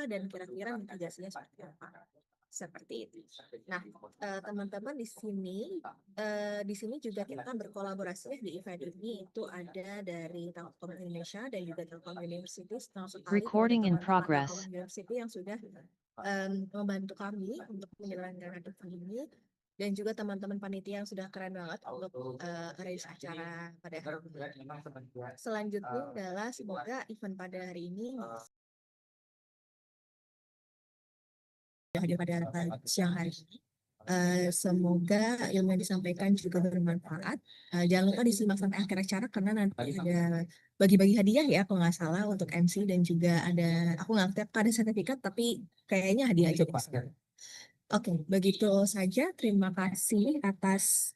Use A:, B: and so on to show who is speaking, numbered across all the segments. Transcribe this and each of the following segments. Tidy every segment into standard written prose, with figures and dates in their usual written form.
A: apa dan kira-kira mitigasinya seperti apa. Seperti itu. Nah, teman-teman di sini juga kita berkolaborasi di event ini, itu ada dari Telkom Indonesia dan juga Telkom University. Senang sekali kepada
B: Recording in
A: teman-teman
B: progress.
A: Telkom University yang sudah membantu kami untuk menyelenggarakan event ini, dan juga teman-teman panitia yang sudah keren banget untuk arrange acara pada hari ini. Selanjutnya adalah semoga event pada hari ini hadir pada siang hari ini. Semoga ilmu yang disampaikan juga bermanfaat. Jangan lupa disimak sampai akhir acara karena nanti ada bagi-bagi hadiah ya kalau nggak salah untuk MC, dan juga ada, aku nggak ngerti apa ada sertifikat tapi kayaknya hadiah aja deh. Oke, begitu saja. Terima kasih atas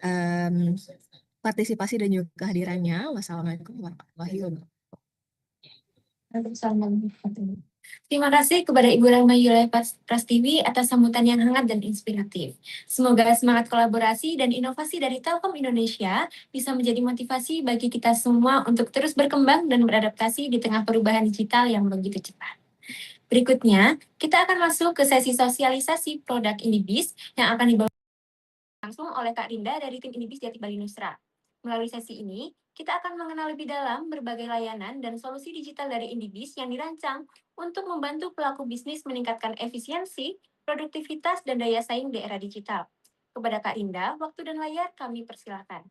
A: partisipasi dan juga kehadirannya. Wassalamualaikum warahmatullahi wabarakatuh.
C: Terima kasih kepada Ibu Rahma Yulai Prastiwi atas sambutan yang hangat dan inspiratif. Semoga semangat kolaborasi dan inovasi dari Telkom Indonesia bisa menjadi motivasi bagi kita semua untuk terus berkembang dan beradaptasi di tengah perubahan digital yang begitu cepat. Berikutnya, kita akan masuk ke sesi sosialisasi produk Indibis yang akan dibawa langsung oleh Kak Rinda dari tim Indibis Jati Bali Nusra. Melalui sesi ini, kita akan mengenal lebih dalam berbagai layanan dan solusi digital dari Indibis yang dirancang untuk membantu pelaku bisnis meningkatkan efisiensi, produktivitas, dan daya saing di era digital. Kepada Kak Rinda, waktu dan layar kami persilahkan.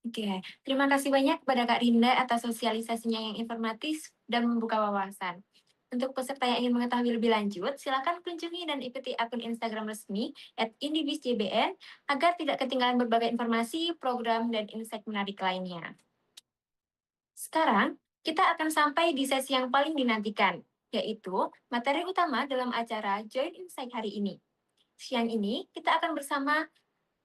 C: Oke, terima kasih banyak kepada Kak Rinda atas sosialisasinya yang informatif dan membuka wawasan. Untuk peserta yang ingin mengetahui lebih lanjut, silakan kunjungi dan ikuti akun Instagram resmi @indibisjbn agar tidak ketinggalan berbagai informasi, program, dan insight menarik lainnya. Sekarang, kita akan sampai di sesi yang paling dinantikan, yaitu materi utama dalam acara Join Insight hari ini. Siang ini, kita akan bersama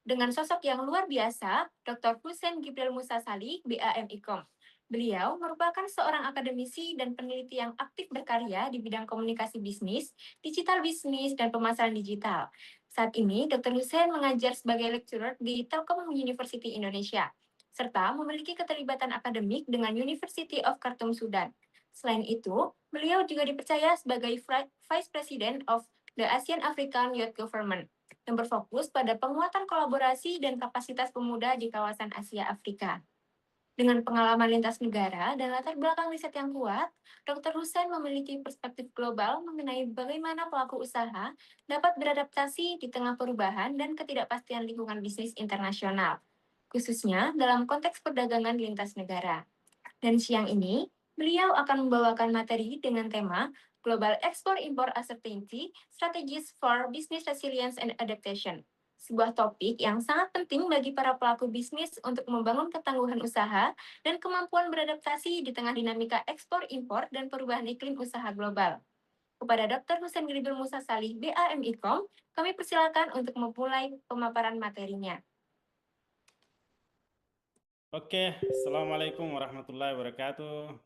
C: dengan sosok yang luar biasa, Dr. Hussein Gibreel BAM-IKOM. Beliau merupakan seorang akademisi dan peneliti yang aktif berkarya di bidang komunikasi bisnis, digital bisnis, dan pemasaran digital. Saat ini, Dr. Hussein mengajar sebagai lecturer di Telkom University Indonesia, serta memiliki keterlibatan akademik dengan University of Khartoum, Sudan. Selain itu, beliau juga dipercaya sebagai Vice President of the Asian African Youth Government, yang berfokus pada penguatan kolaborasi dan kapasitas pemuda di kawasan Asia Afrika. Dengan pengalaman lintas negara dan latar belakang riset yang kuat, Dr. Hussein memiliki perspektif global mengenai bagaimana pelaku usaha dapat beradaptasi di tengah perubahan dan ketidakpastian lingkungan bisnis internasional, khususnya dalam konteks perdagangan lintas negara. Dan siang ini, beliau akan membawakan materi dengan tema Global Export Import Uncertainty, Strategies for Business Resilience and Adaptation. Sebuah topik yang sangat penting bagi para pelaku bisnis untuk membangun ketangguhan usaha dan kemampuan beradaptasi di tengah dinamika ekspor-impor dan perubahan iklim usaha global. Kepada Dr. Hussein Gibreel BAM-IKOM, kami persilakan untuk memulai pemaparan materinya.
B: Okay, Assalamualaikum warahmatullahi wabarakatuh.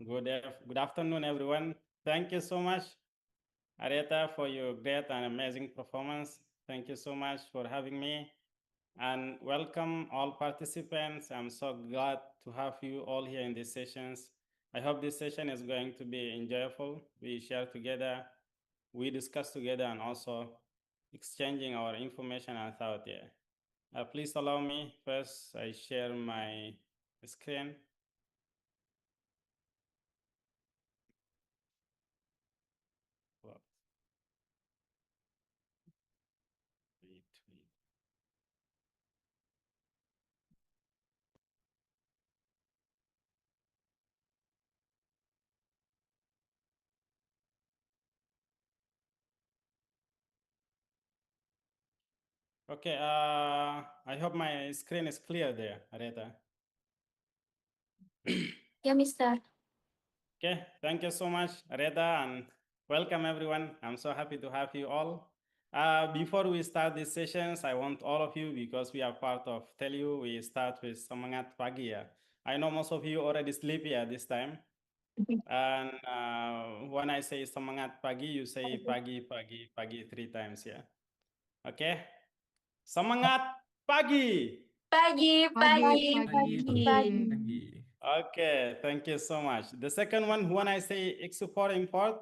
B: Good afternoon, everyone. Thank you so much, Aretha, for your great and amazing performance. Thank you so much for having me. And welcome all participants. I'm so glad to have you all here in these sessions. I hope this session is going to be enjoyable. We share together, we discuss together, and also exchanging our information and thought here. Please allow me, first I share my screen. Okay, I hope my screen is clear there, Areta.
C: Ya, Mister.
B: Okay, thank you so much, Areta, and welcome everyone. I'm so happy to have you all. Before we start these sessions, I want all of you, because we are part of Telu, we start with Semangat Pagi. Yeah. I know most of you already sleepy at this time. And when I say Semangat Pagi, you say pagi, pagi, pagi 3 times, yeah. Okay. Semangat pagi.
C: Pagi.
B: Okay, thank you so much. The second one, when I say export import,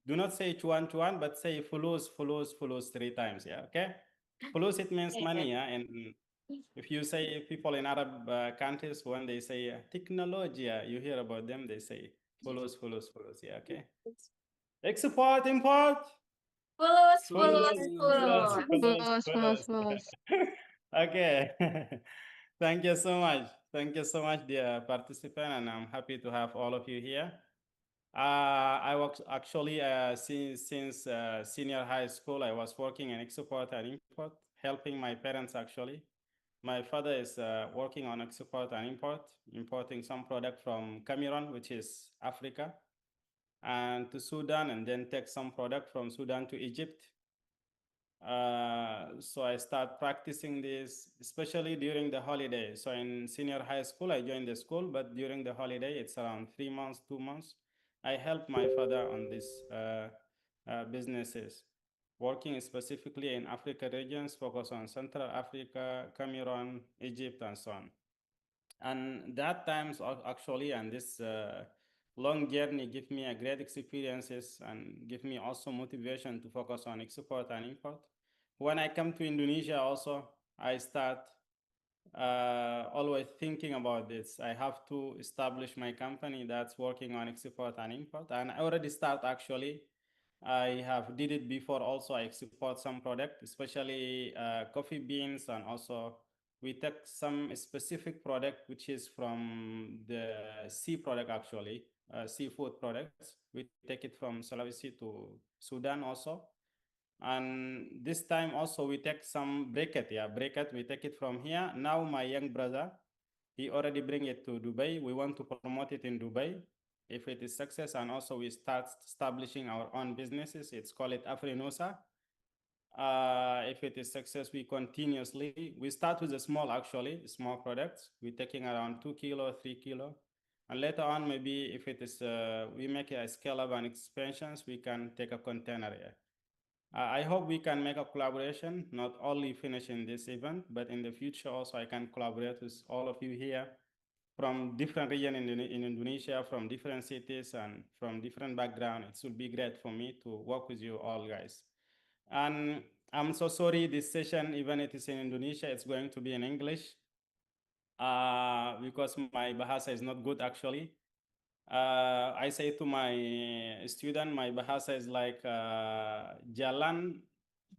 B: do not say chuan, but say fulus 3 times, yeah, okay? Fulus, it means money, yeah, and if you say people in Arab countries, when they say technology, yeah, you hear about them, they say fulus, yeah, okay? Export, import.
C: Fulus.
B: Okay. Thank you so much. Thank you so much, dear participant, and I'm happy to have all of you here. I work actually since senior high school. I was working in export and import, helping my parents actually. My father is working on export and import, importing some product from Cameroon, which is Africa, and to Sudan, and then take some product from Sudan to Egypt. So I start practicing this, especially during the holiday. So in senior high school, I joined the school, but during the holiday, it's around 3 months, 2 months. I help my father on these businesses, working specifically in Africa regions, focus on Central Africa, Cameroon, Egypt, and so on. And that times actually, and this long journey give me a great experiences and give me also motivation to focus on export and import. When I come to Indonesia also, I start always thinking about this. I have to establish my company that's working on export and import. And I already start actually. I have did it before also. I export some product, especially coffee beans, and also we take some specific product, which is from the sea product actually, seafood products. We take it from Sulawesi to Sudan also. And this time also we take some bracket, we take it from here. Now my young brother, he already bring it to Dubai. We want to promote it in Dubai. If it is success, and also we start establishing our own businesses, it's called it Afrinosa. If it is success, we start with a small products. We're taking around 2 kilo, 3 kilo. And later on, maybe if it is, we make a scale up and expansions, we can take a container here. I hope we can make a collaboration, not only finishing this event, but in the future also I can collaborate with all of you here from different regions in Indonesia, from different cities and from different backgrounds. It would be great for me to work with you all guys. And I'm so sorry this session, even it is in Indonesia, it's going to be in English because my bahasa is not good actually. I say to my student, my bahasa is like jalan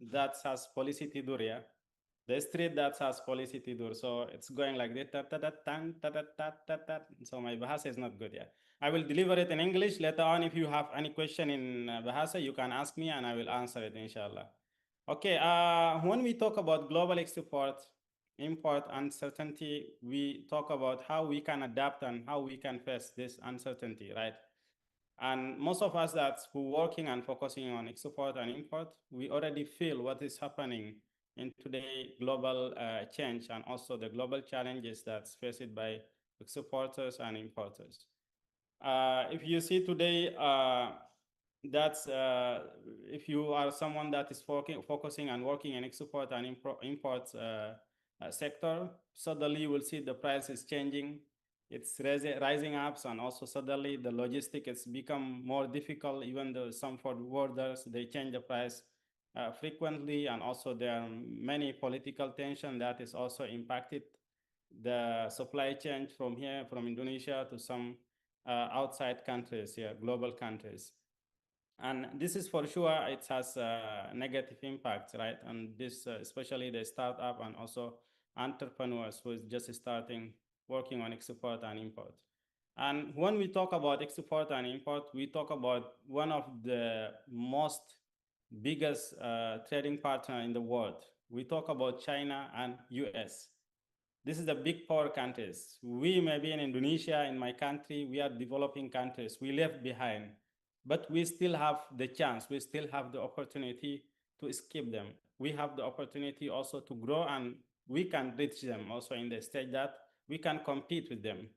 B: that has polisi tidur ya. The street that has polisi tidur. So it's going like this. So my bahasa is not good yet. I will deliver it in English. Later on, if you have any question in bahasa, you can ask me and I will answer it, inshallah. Okay, when we talk about global export, import uncertainty, we talk about how we can adapt and how we can face this uncertainty, right? And most of us that's who working and focusing on export and import, we already feel what is happening in today global change and also the global challenges that's faced by exporters and importers. If you see today, that's if you are someone that is focusing and working in export and import sector, suddenly you will see the price is changing. It's rising up, and also suddenly the logistic has become more difficult. Even though some forwarders, they change the price frequently, and also there are many political tension that is also impacted the supply chain from here, from Indonesia to some outside countries, global countries. And this is for sure, it has negative impacts, right? And this, especially the startup and also entrepreneurs who is just starting working on export and import. And when we talk about export and import, we talk about one of the most biggest trading partner in the world. We talk about China and US. This is the big power countries. We may be in Indonesia, in my country, we are developing countries. We left behind, but we still have the chance. We still have the opportunity to escape them. We have the opportunity also to grow, and we can reach them also in the stage that we can compete with them.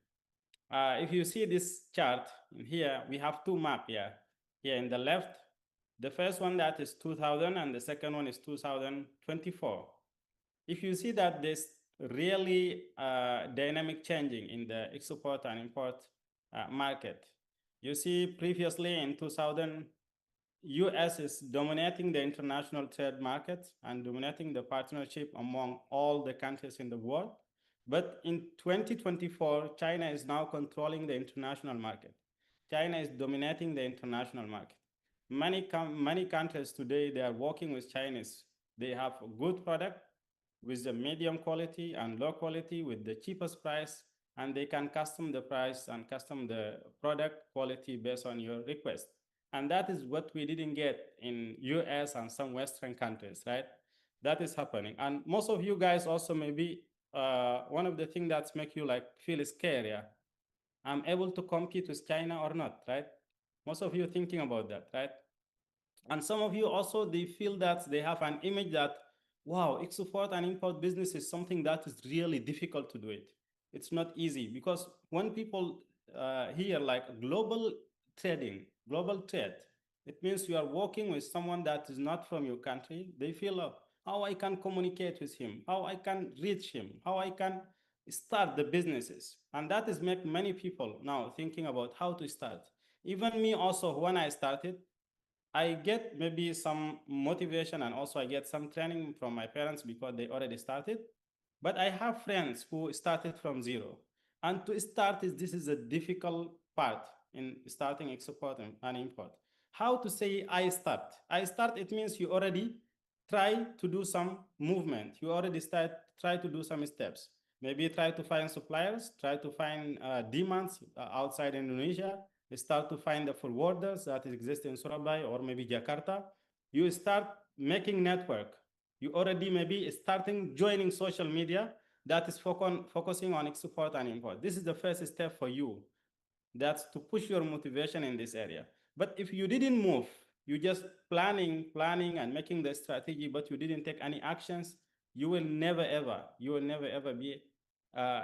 B: If you see this chart here, we have two maps here. Here in the left, the first one that is 2000 and the second one is 2024. If you see that there's really dynamic changing in the export and import market. You see previously in 2000, US is dominating the international trade market and dominating the partnership among all the countries in the world. But in 2024, China is now controlling the international market. China is dominating the international market. Many countries today, they are working with Chinese. They have a good product with the medium quality and low quality with the cheapest price, and they can custom the price and custom the product quality based on your request. And that is what we didn't get in US and some Western countries, right? That is happening. And most of you guys also maybe one of the things that make you like feel scared, I'm able to compete with China or not, right? Most of you thinking about that, right? And some of you also, they feel that they have an image that, wow, export and import business is something that is really difficult to do it. It's not easy, because when people hear like global trading, global trade, it means you are working with someone that is not from your country. They feel, how I can communicate with him, how I can reach him, how I can start the businesses. And that is make many people now thinking about how to start. Even me also, when I started, I get maybe some motivation, and also I get some training from my parents because they already started. But I have friends who started from zero. And to start, this is a difficult part in starting export and import. How to say I start? I start, it means you already try to do some movement. You already try to do some steps. Maybe try to find suppliers, try to find demands outside Indonesia, start to find the forwarders that exist in Surabaya or maybe Jakarta. You start making network. You already maybe starting joining social media that is focusing on export and import. This is the first step for you. That's to push your motivation in this area. But if you didn't move, you just planning and making the strategy, but you didn't take any actions, you will never ever be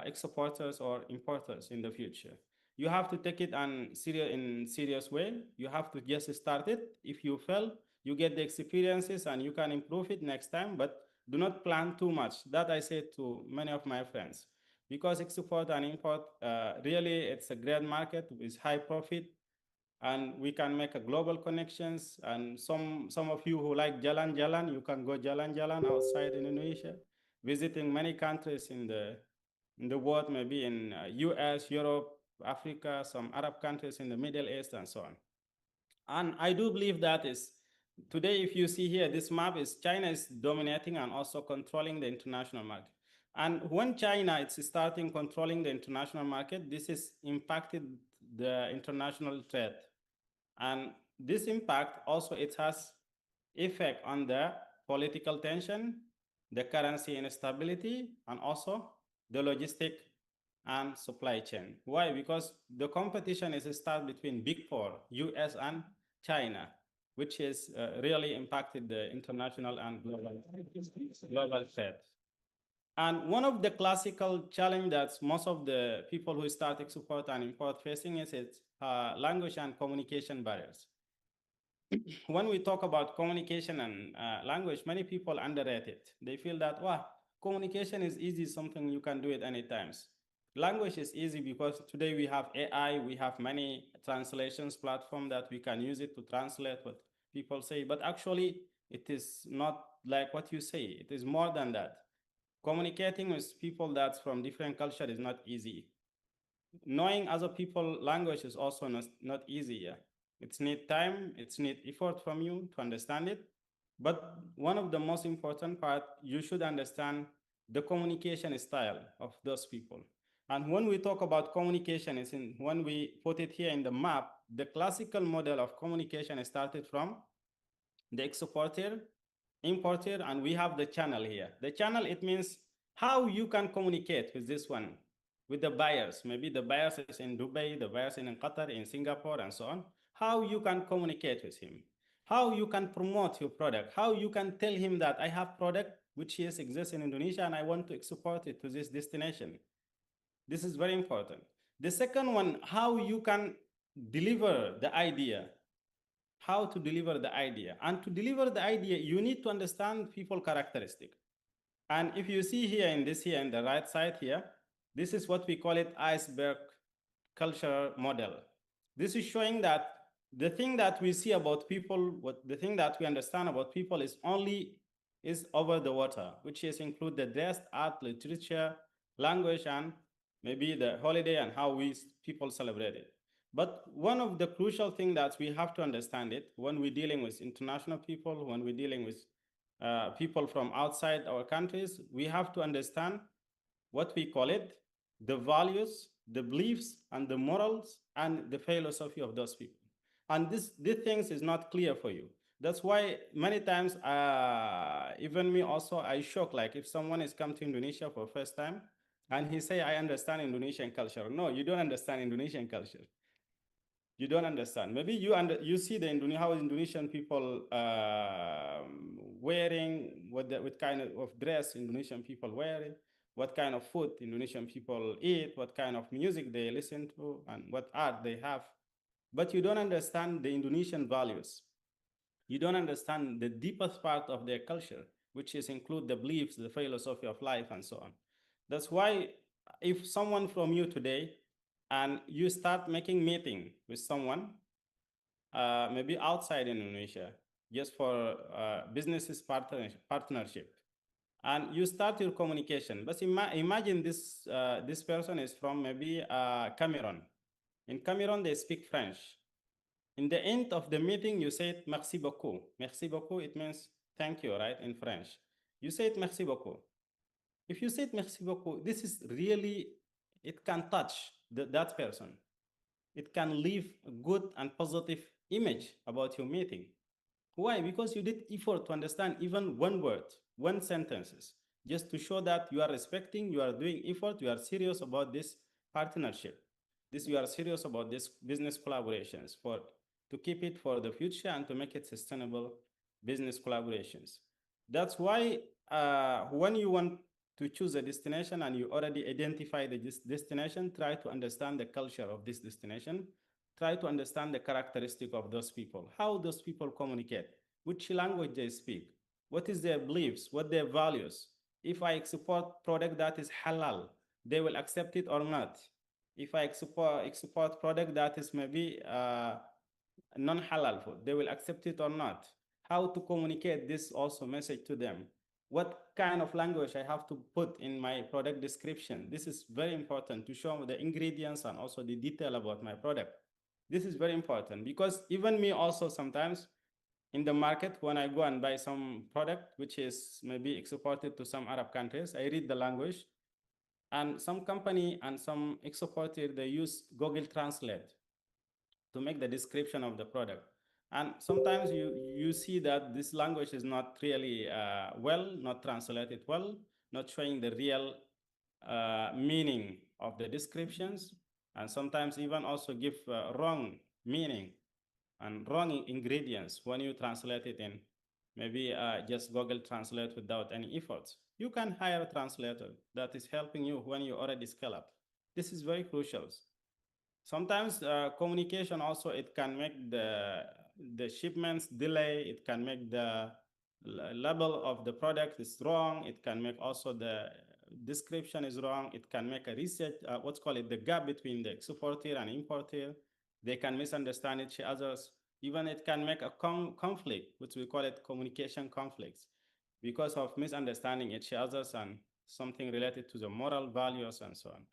B: exporters or importers in the future. You have to take it in serious way. You have to just start it. If you fail, you get the experiences and you can improve it next time, but do not plan too much. That I say to many of my friends, because export and import, really it's a great market with high profit, and we can make a global connections. And some of you who like jalan, you can go jalan outside Indonesia, visiting many countries in the world, maybe in US, Europe, Africa, some Arab countries in the Middle East, and so on. And I do believe that is today, if you see here, this map is China is dominating and also controlling the international market. And when China is starting controlling the international market, this is impacted the international trade. And this impact also, it has effect on the political tension, the currency instability, and also the logistic and supply chain. Why? Because the competition is start between big four, US and China, which is really impacted the international and global trade. And one of the classical challenge that most of the people who start export and import facing is its language and communication barriers. When we talk about communication and language, many people underrate it. They feel that, wow, communication is easy, something you can do it anytime. Language is easy because today we have AI, we have many translations platform that we can use it to translate what people say, but actually it is not like what you say. It is more than that. Communicating with people that's from different culture is not easy. Knowing other people language is also not easy. Yeah. It's need time, it's need effort from you to understand it. But one of the most important part, you should understand the communication style of those people. And when we talk about communication, when we put it here in the map, the classical model of communication started from the exporter, importer, and we have the channel here. The channel, it means how you can communicate with this one, with the buyers. Maybe the buyers is in Dubai, the buyers in Qatar, in Singapore, and so on. How you can communicate with him, how you can promote your product, how you can tell him that I have product which exists in Indonesia and I want to export it to this destination. This is very important. The second one, how you can deliver the idea, how to deliver the idea. And to deliver the idea, you need to understand people characteristic. And if you see here in the right side here, this is what we call it iceberg culture model. This is showing that the thing that we see about people, the thing that we understand about people is over the water, which include the dress, art, literature, language, and maybe the holiday and how people celebrate it. But one of the crucial things that we have to understand it when we're dealing with international people, when we're dealing with people from outside our countries, we have to understand what we call it, the values, the beliefs, and the morals, and the philosophy of those people. And these things is not clear for you. That's why many times, even me also, I shock, like if someone is come to Indonesia for the first time, and he say, I understand Indonesian culture. No, you don't understand Indonesian culture. You don't understand. Maybe you see how Indonesian people wearing, what kind of dress Indonesian people wearing, what kind of food Indonesian people eat, what kind of music they listen to, and what art they have. But you don't understand the Indonesian values. You don't understand the deepest part of their culture, which include the beliefs, the philosophy of life, and so on. That's why if someone from you today, and you start making meeting with someone, maybe outside Indonesia, just for businesses partnership, and you start your communication. But imagine this person is from maybe Cameroon. In Cameroon, they speak French. In the end of the meeting, you say merci beaucoup. Merci beaucoup, it means thank you, right, in French. You say it merci beaucoup. If you say it merci beaucoup, this is really, it can touch that person. It can leave a good and positive image about your meeting. Why? Because you did effort to understand even one word, one sentences, just to show that you are respecting, you are doing effort, you are serious about this partnership. You are serious about this business collaborations to keep it for the future and to make it sustainable business collaborations. That's why when you want to choose a destination and you already identify the destination, try to understand the culture of this destination. Try to understand the characteristic of those people, how those people communicate, which language they speak, what is their beliefs, what their values. If I export product that is halal, they will accept it or not. If I export product that is maybe non-halal food, they will accept it or not. How to communicate this also message to them. What kind of language I have to put in my product description. This is very important to show the ingredients and also the detail about my product. This is very important because even me also sometimes in the market, when I go and buy some product which is maybe exported to some Arab countries, I read the language, and some company and some exporter, they use Google Translate to make the description of the product. And sometimes you see that this language is not really not translated well, not showing the real meaning of the descriptions, and sometimes even also give wrong meaning and wrong ingredients when you translate it in maybe just Google Translate without any efforts. You can hire a translator that is helping you when you already scale up. This is very crucial. Sometimes communication also, it can make the shipments delay, it can make the level of the product is wrong, it can make also the description is wrong, it can make a research, what's called it, the gap between the exporter and importer. They can misunderstand each other's. Even it can make a conflict, which we call it communication conflicts, because of misunderstanding each other's and something related to the moral values and so on.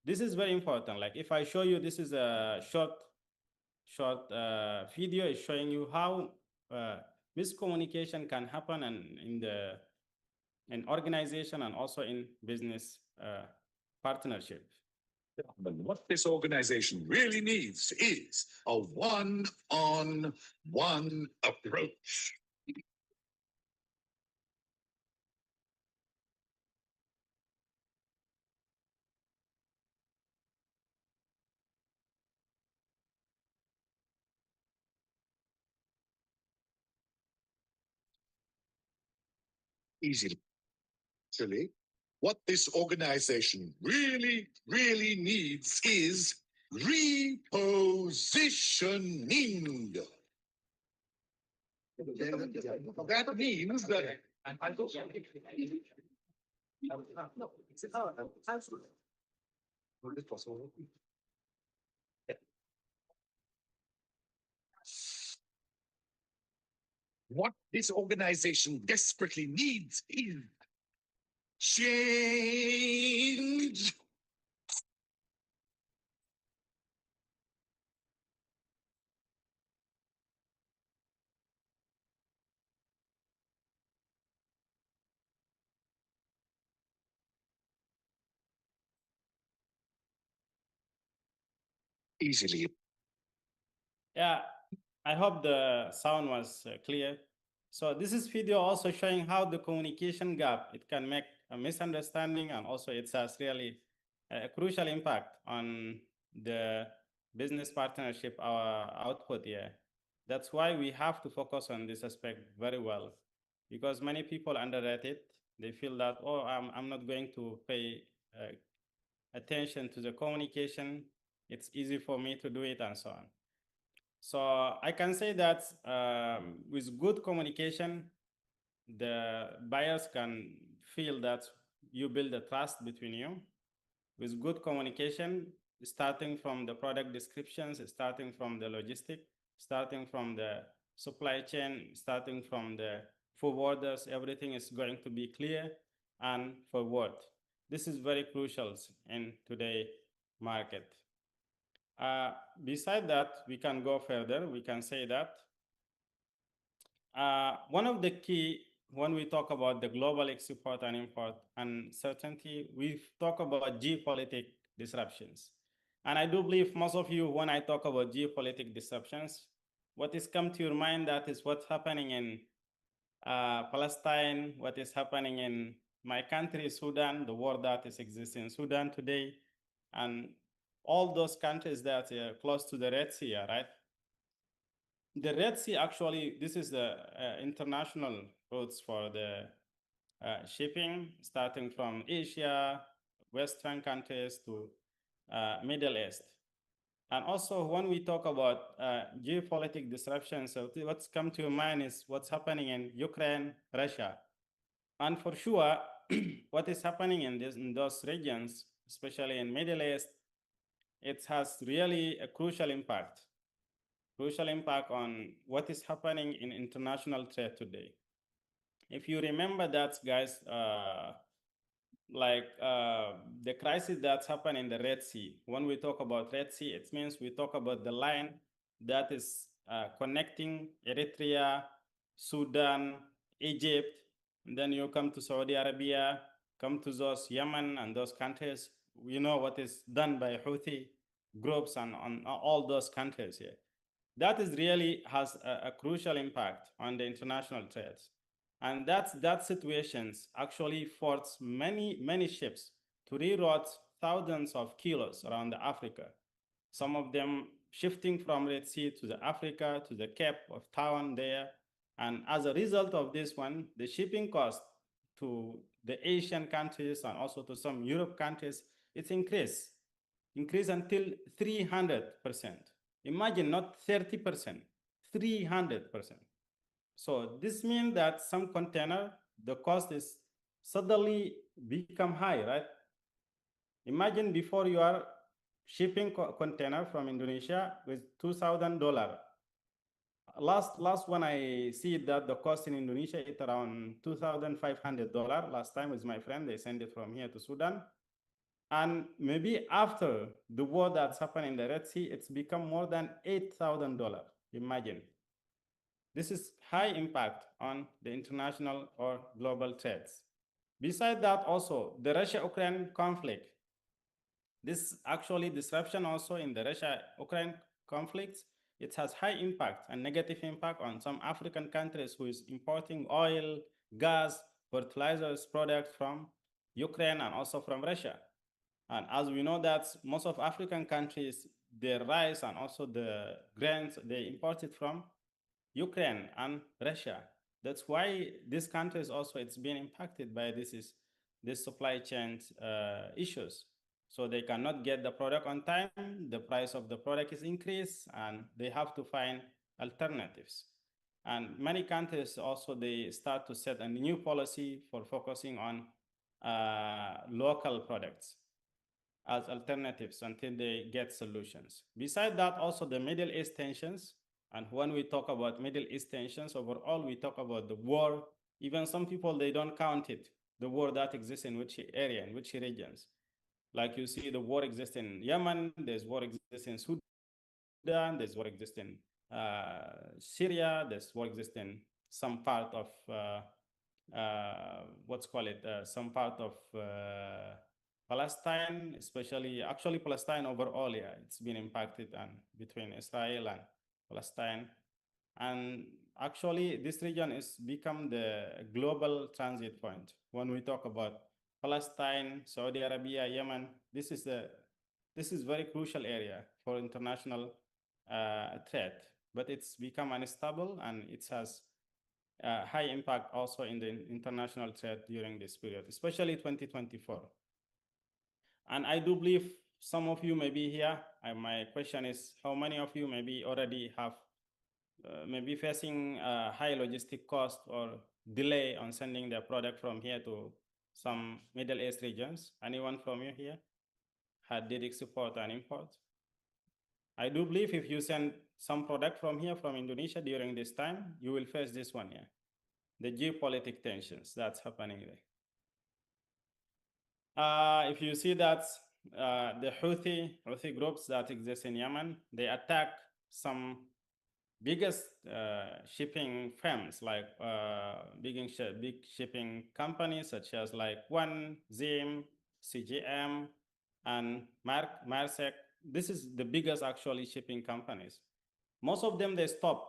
B: This is very important. Like if I show you, this is a short video is showing you how miscommunication can happen in organization and also in business partnership.
D: What this organization really needs is a one-on-one approach. Easily. Actually, what this organization really needs is repositioning. That means that what this organization desperately needs is change. Easily.
B: Yeah, I hope the sound was clear. So this is video also showing how the communication gap, it can make a misunderstanding, and also it has really a crucial impact on the business partnership output here. That's why we have to focus on this aspect very well, because many people underrate it. They feel that, oh, I'm not going to pay attention to the communication. It's easy for me to do it and so on. So I can say that with good communication, the buyers can feel that you build a trust between you. With good communication, starting from the product descriptions, starting from the logistic, starting from the supply chain, starting from the forwarders, everything is going to be clear and forward. This is very crucial in today's market. Beside that, we can go further. We can say that One of the key when we talk about the global export and import uncertainty, we talk about geopolitical disruptions. And I do believe most of you, when I talk about geopolitical disruptions, what is come to your mind, that is what's happening in Palestine, what is happening in my country, Sudan, the war that is existing in Sudan today, and all those countries that are close to the Red Sea, right? The Red Sea, actually, this is the international routes for the shipping, starting from Asia, Western countries to Middle East. And also, when we talk about geopolitical disruptions, so what's come to mind is what's happening in Ukraine, Russia. And for sure, what is happening in those regions, especially in Middle East, it has really a crucial impact on what is happening in international trade today. If you remember that, guys, the crisis that's happened in the Red Sea. When we talk about Red Sea, it means we talk about the line that is connecting Eritrea, Sudan, Egypt, and then you come to Saudi Arabia, come to those Yemen and those countries. We know what is done by Houthi groups and on all those countries here. That is really has a crucial impact on the international trades. And that situations actually force many ships to reroute thousands of kilos around Africa. Some of them shifting from Red Sea to the Africa, to the Cape of Town there. And as a result of this one, the shipping cost to the Asian countries and also to some Europe countries, it's increased until 300%. Imagine not 30%, 300%. So this means that some container, the cost is suddenly become high, right? Imagine before you are shipping container from Indonesia with $2,000. Last when I see that the cost in Indonesia is around $2,500. Last time with my friend, they sent it from here to Sudan. And maybe after the war that's happened in the Red Sea, it's become more than $8,000. Imagine. This is high impact on the international or global trades. Besides that, also the Russia-Ukraine conflict. This actually disruption also in the Russia-Ukraine conflicts, it has high impact and negative impact on some African countries who is importing oil, gas, fertilizers, products from Ukraine and also from Russia. And as we know that most of African countries, their rice and also the grains, they imported from Ukraine and Russia. That's why these countries also, it's been impacted by this supply chain issues. So they cannot get the product on time, the price of the product is increased, and they have to find alternatives. And many countries also, they start to set a new policy for focusing on local products as alternatives until they get solutions. Besides that, also the Middle East tensions. And when we talk about Middle East tensions, overall, we talk about the war. Even some people, they don't count it, the war that exists in which area, in which regions. Like you see, the war exists in Yemen, there's war exists in Sudan, there's war exists in Syria, there's war exists in some part of, some part of Palestine, actually Palestine overall, yeah, it's been impacted and between Israel and Palestine. And actually this region is become the global transit point. When we talk about Palestine, Saudi Arabia, Yemen, this is very crucial area for international trade, but it's become unstable and it has high impact also in the international trade during this period, especially 2024. And I do believe some of you may be here. My question is, how many of you maybe already have maybe facing high logistic cost or delay on sending their product from here to some Middle East regions? Anyone from you here did export and import? I do believe if you send some product from here, from Indonesia during this time, you will face this one here, the geopolitical tensions that's happening there. If you see that the Houthi groups that exist in Yemen, they attack some biggest shipping firms like big shipping companies such as like One, Zim, CGM, and Marsec. This is the biggest actually shipping companies. Most of them, they stopped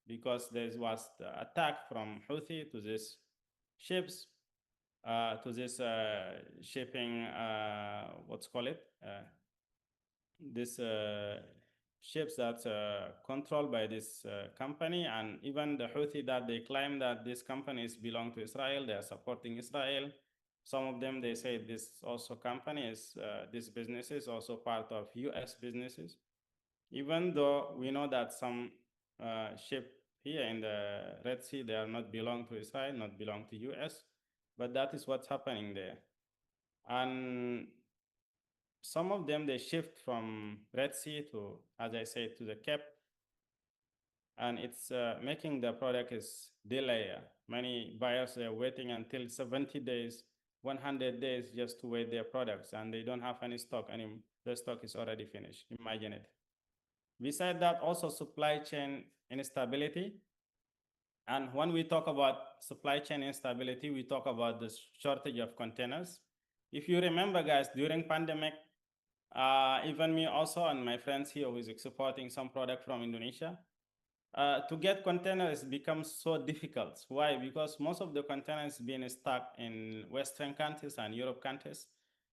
B: because there was the attack from Houthi to these ships, to this shipping, what's call it? This ships that controlled by this company, and even the Houthi that they claim that these companies belong to Israel, they are supporting Israel. Some of them, they say this also companies, this business is also part of US businesses. Even though we know that some ship here in the Red Sea, they are not belong to Israel, not belong to US, but that is what's happening there. And some of them, they shift from Red Sea to, as I said, to the Cape, and it's making the product is delay. Many buyers are waiting until 70 days, 100 days just to wait their products, and they don't have any stock anymore. The stock is already finished. Imagine it. Besides that, also supply chain instability. And when we talk about supply chain instability, we talk about the shortage of containers. If you remember, guys, during pandemic, even me also and my friends here who is exporting some product from Indonesia, to get containers becomes so difficult. Why? Because most of the containers being stuck in Western countries and Europe countries.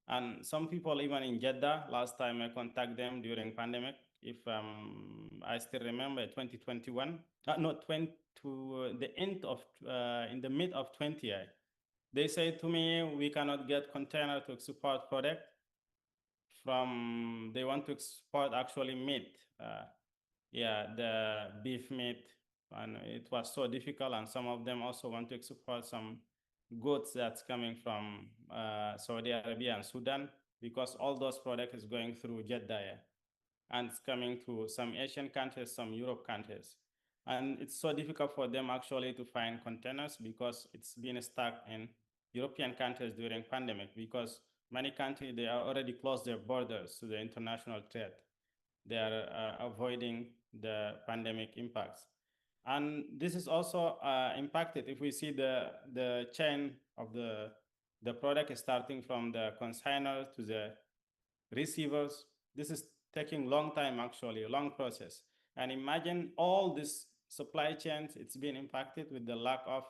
B: And some people even in Jeddah, last time I contact them during pandemic, if I still remember 2021, no, 20 to the end of, in the mid of 20, they say to me, we cannot get container to export product from, they want to export actually meat. Yeah, the beef meat, and it was so difficult. And some of them also want to export some goods that's coming from Saudi Arabia and Sudan, because all those products is going through Jeddah, and it's coming to some Asian countries, some Europe countries. And it's so difficult for them actually to find containers because it's been stuck in European countries during pandemic, because many countries, they are already closed their borders to the international trade. They are avoiding the pandemic impacts. And this is also impacted if we see the chain of the product is starting from the consignor to the receivers. This is taking long time, actually, a long process. And imagine all these supply chains, it's been impacted with the lack of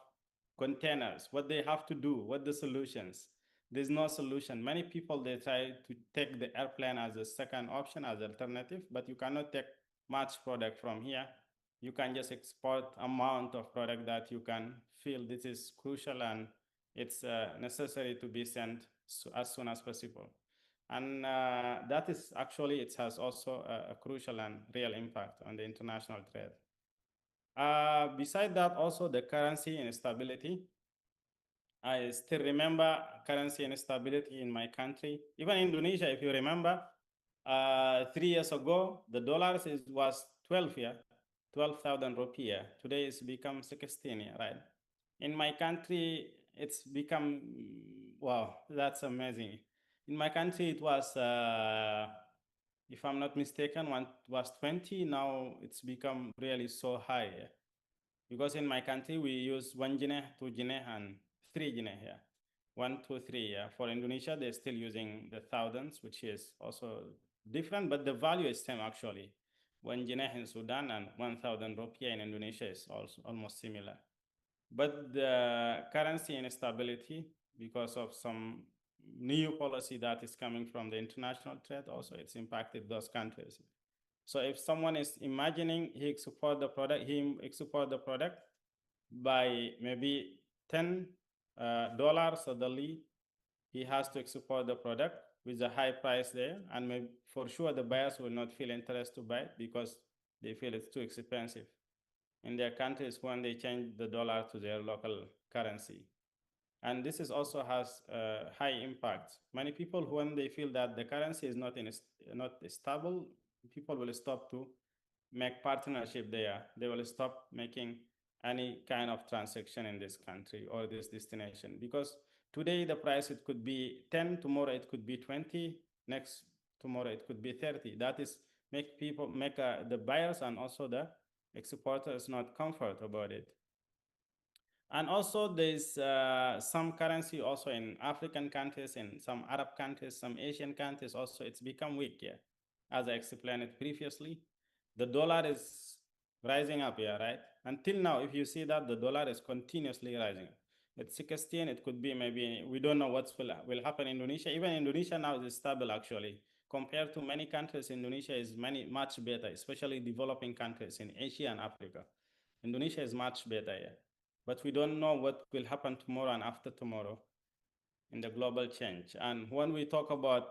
B: containers, what they have to do, what the solutions. There's no solution. Many people, they try to take the airplane as a second option, as alternative, but you cannot take much product from here. You can just export amount of product that you can feel this is crucial and it's necessary to be sent as soon as possible. And that is actually, it has also a crucial and real impact on the international trade. Beside that, also the currency instability. I still remember currency instability in my country. Even Indonesia, if you remember, 3 years ago, the dollars was 12 here, 12,000 rupiah. Today it's become 16, right? In my country, it's become, wow, that's amazing. In my country, it was, if I'm not mistaken, one was 20. Now it's become really so high. Because in my country, we use 1 jine, 2 jine, and 3 jine here. 1, 2, 3. Yeah. For Indonesia, they're still using the thousands, which is also different, but the value is same actually. 1 jine in Sudan and 1,000 rupiah in Indonesia is also almost similar. But the currency instability, because of some new policy that is coming from the international trade, also it's impacted those countries. So if someone is imagining he export the product by maybe $10 suddenly, he has to export the product with a high price there, and maybe for sure the buyers will not feel interest to buy it because they feel it's too expensive in their countries when they change the dollar to their local currency. And this is also has a high impact. Many people, when they feel that the currency is not stable, people will stop to make partnership there. They will stop making any kind of transaction in this country or this destination, because today the price, it could be 10, tomorrow it could be 20, next tomorrow it could be 30. That is make the buyers and also the exporters not comfort about it. And also there's some currency also in African countries, in some Arab countries, some Asian countries also, it's become weak, yeah. As I explained it previously, the dollar is rising up here, right? Until now, if you see that the dollar is continuously rising up. At 16, it could be maybe, we don't know what will happen in Indonesia. Even Indonesia now is stable actually. Compared to many countries, Indonesia is much better, especially developing countries in Asia and Africa. Indonesia is much better, yeah. But we don't know what will happen tomorrow and after tomorrow in the global change. And when we talk about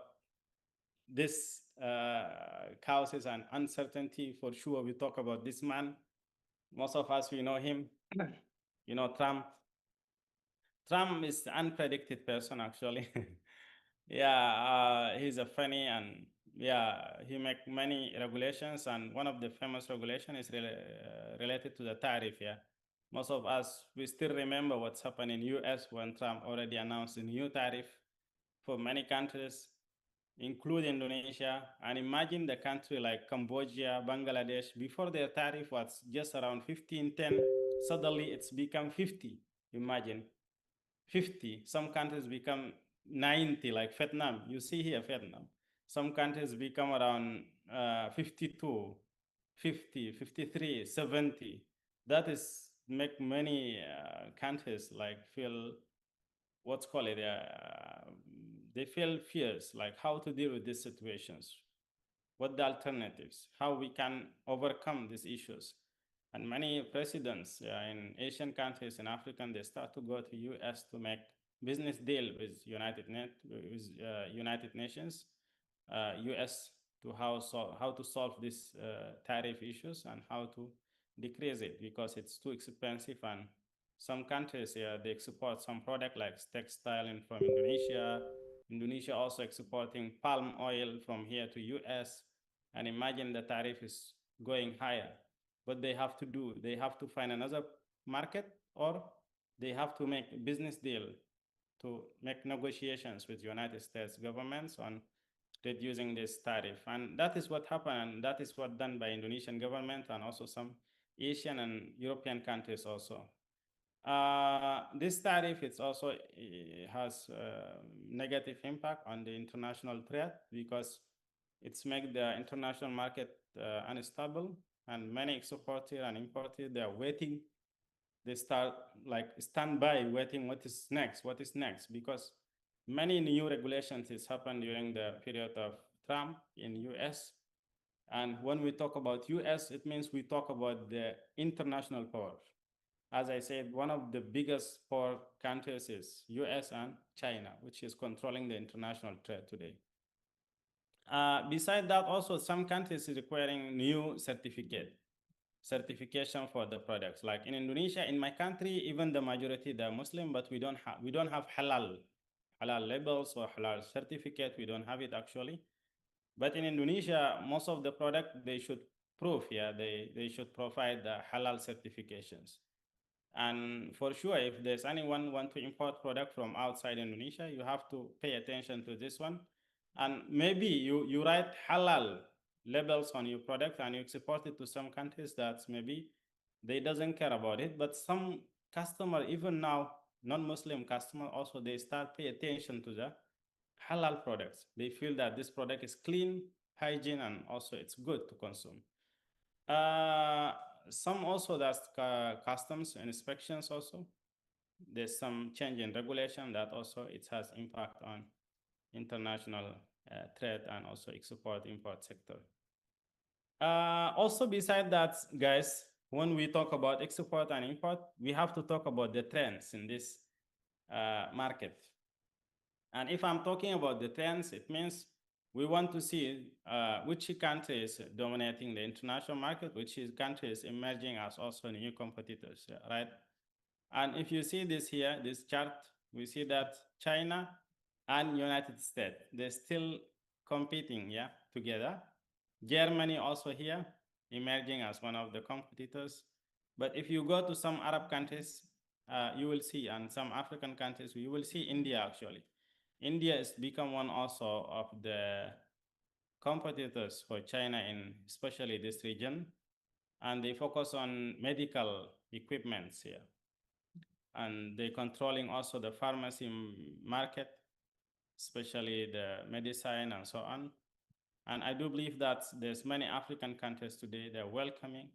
B: this causes and uncertainty, for sure, we talk about this man. Most of us, we know him. You know, Trump. Trump is an unpredicted person, actually. Yeah, he's a funny, and yeah, he make many regulations, and one of the famous regulations is related to the tariff, yeah. Most of us, we still remember what's happened in US when Trump already announced a new tariff for many countries, including Indonesia. And imagine the country like Cambodia, Bangladesh, before their tariff was just around 15, 10, suddenly it's become 50, imagine. 50, some countries become 90, like Vietnam. You see here, Vietnam. Some countries become around 52, 50, 53, 70. That is make many countries like feel, what's called it, they feel fears, like how to deal with these situations, what the alternatives, how we can overcome these issues. And many presidents in Asian countries and African, they start to go to US to make business deal with United Nations, US, to how to solve these tariff issues and how to decrease it, because it's too expensive. And some countries, they export some product like textile from Indonesia. Indonesia also exporting palm oil from here to US. And imagine the tariff is going higher. What they have to do, they have to find another market, or they have to make a business deal to make negotiations with United States governments on reducing this tariff. And that is what happened, and that is what done by Indonesian government and also some Asian and European countries also. This tariff, it's also has negative impact on the international trade, because it's make the international market unstable, and many exporters and importers, they are waiting. They start like standby, waiting what is next, because many new regulations has happened during the period of Trump in US. And when we talk about US, it means we talk about the international power. As I said, one of the biggest power countries is US and China, which is controlling the international trade today. Besides that, also some countries is requiring new certification for the products. Like in Indonesia, in my country, even the majority, they're Muslim, but we don't have halal labels or halal certificate. We don't have it actually. But in Indonesia, most of the product, they should prove, they should provide the halal certifications. And for sure, if there's anyone want to import product from outside Indonesia, you have to pay attention to this one. And maybe you write halal labels on your product and you export it to some countries that maybe they doesn't care about it. But some customer, even now, non-Muslim customer also, they start pay attention to the halal products. They feel that this product is clean, hygiene, and also it's good to consume. Some also that's customs and inspections also. There's some change in regulation that also it has impact on international trade and also export-import sector. Also beside that, guys, when we talk about export and import, we have to talk about the trends in this market. And if I'm talking about the trends, it means we want to see which country is dominating the international market, which countries emerging as also new competitors, right? And if you see this here, this chart, we see that China and United States, they're still competing, together. Germany also here, emerging as one of the competitors. But if you go to some Arab countries, you will see, and some African countries, you will see India actually. India has become one also of the competitors for China in especially this region. and they focus on medical equipments here. And they're controlling also the pharmacy market, especially the medicine and so on. And I do believe that there's many African countries today, they're welcoming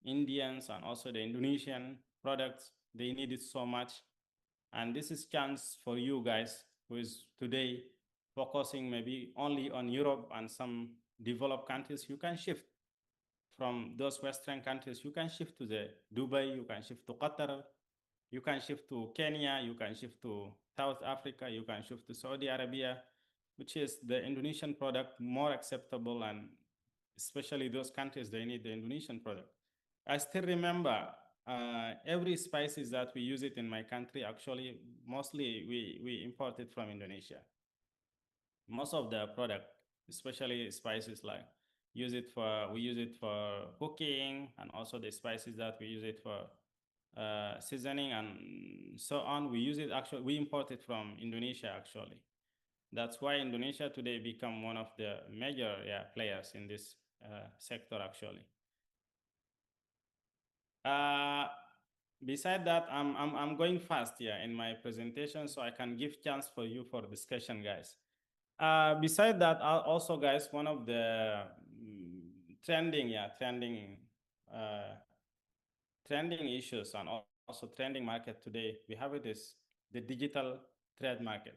B: Indians and also the Indonesian products. They need it so much. And this is chance for you guys who is today focusing maybe only on Europe and some developed countries. You can shift from those Western countries. You can shift to the Dubai, you can shift to Qatar, you can shift to Kenya, you can shift to South Africa, you can shift to Saudi Arabia, which is the Indonesian product more acceptable, and especially those countries, they need the Indonesian product. I still remember every spices that we use it in my country, actually, mostly we import it from Indonesia. Most of the product, especially spices, like we use it for cooking, and also the spices that we use it for seasoning and so on. We import it from Indonesia, actually. That's why Indonesia today become one of the major players in this sector, actually. Beside that, I'm going fast here in my presentation, so I can give chance for you for discussion, guys. Beside that, also, guys, one of the trending issues and also trending market today we have it is the digital trade market.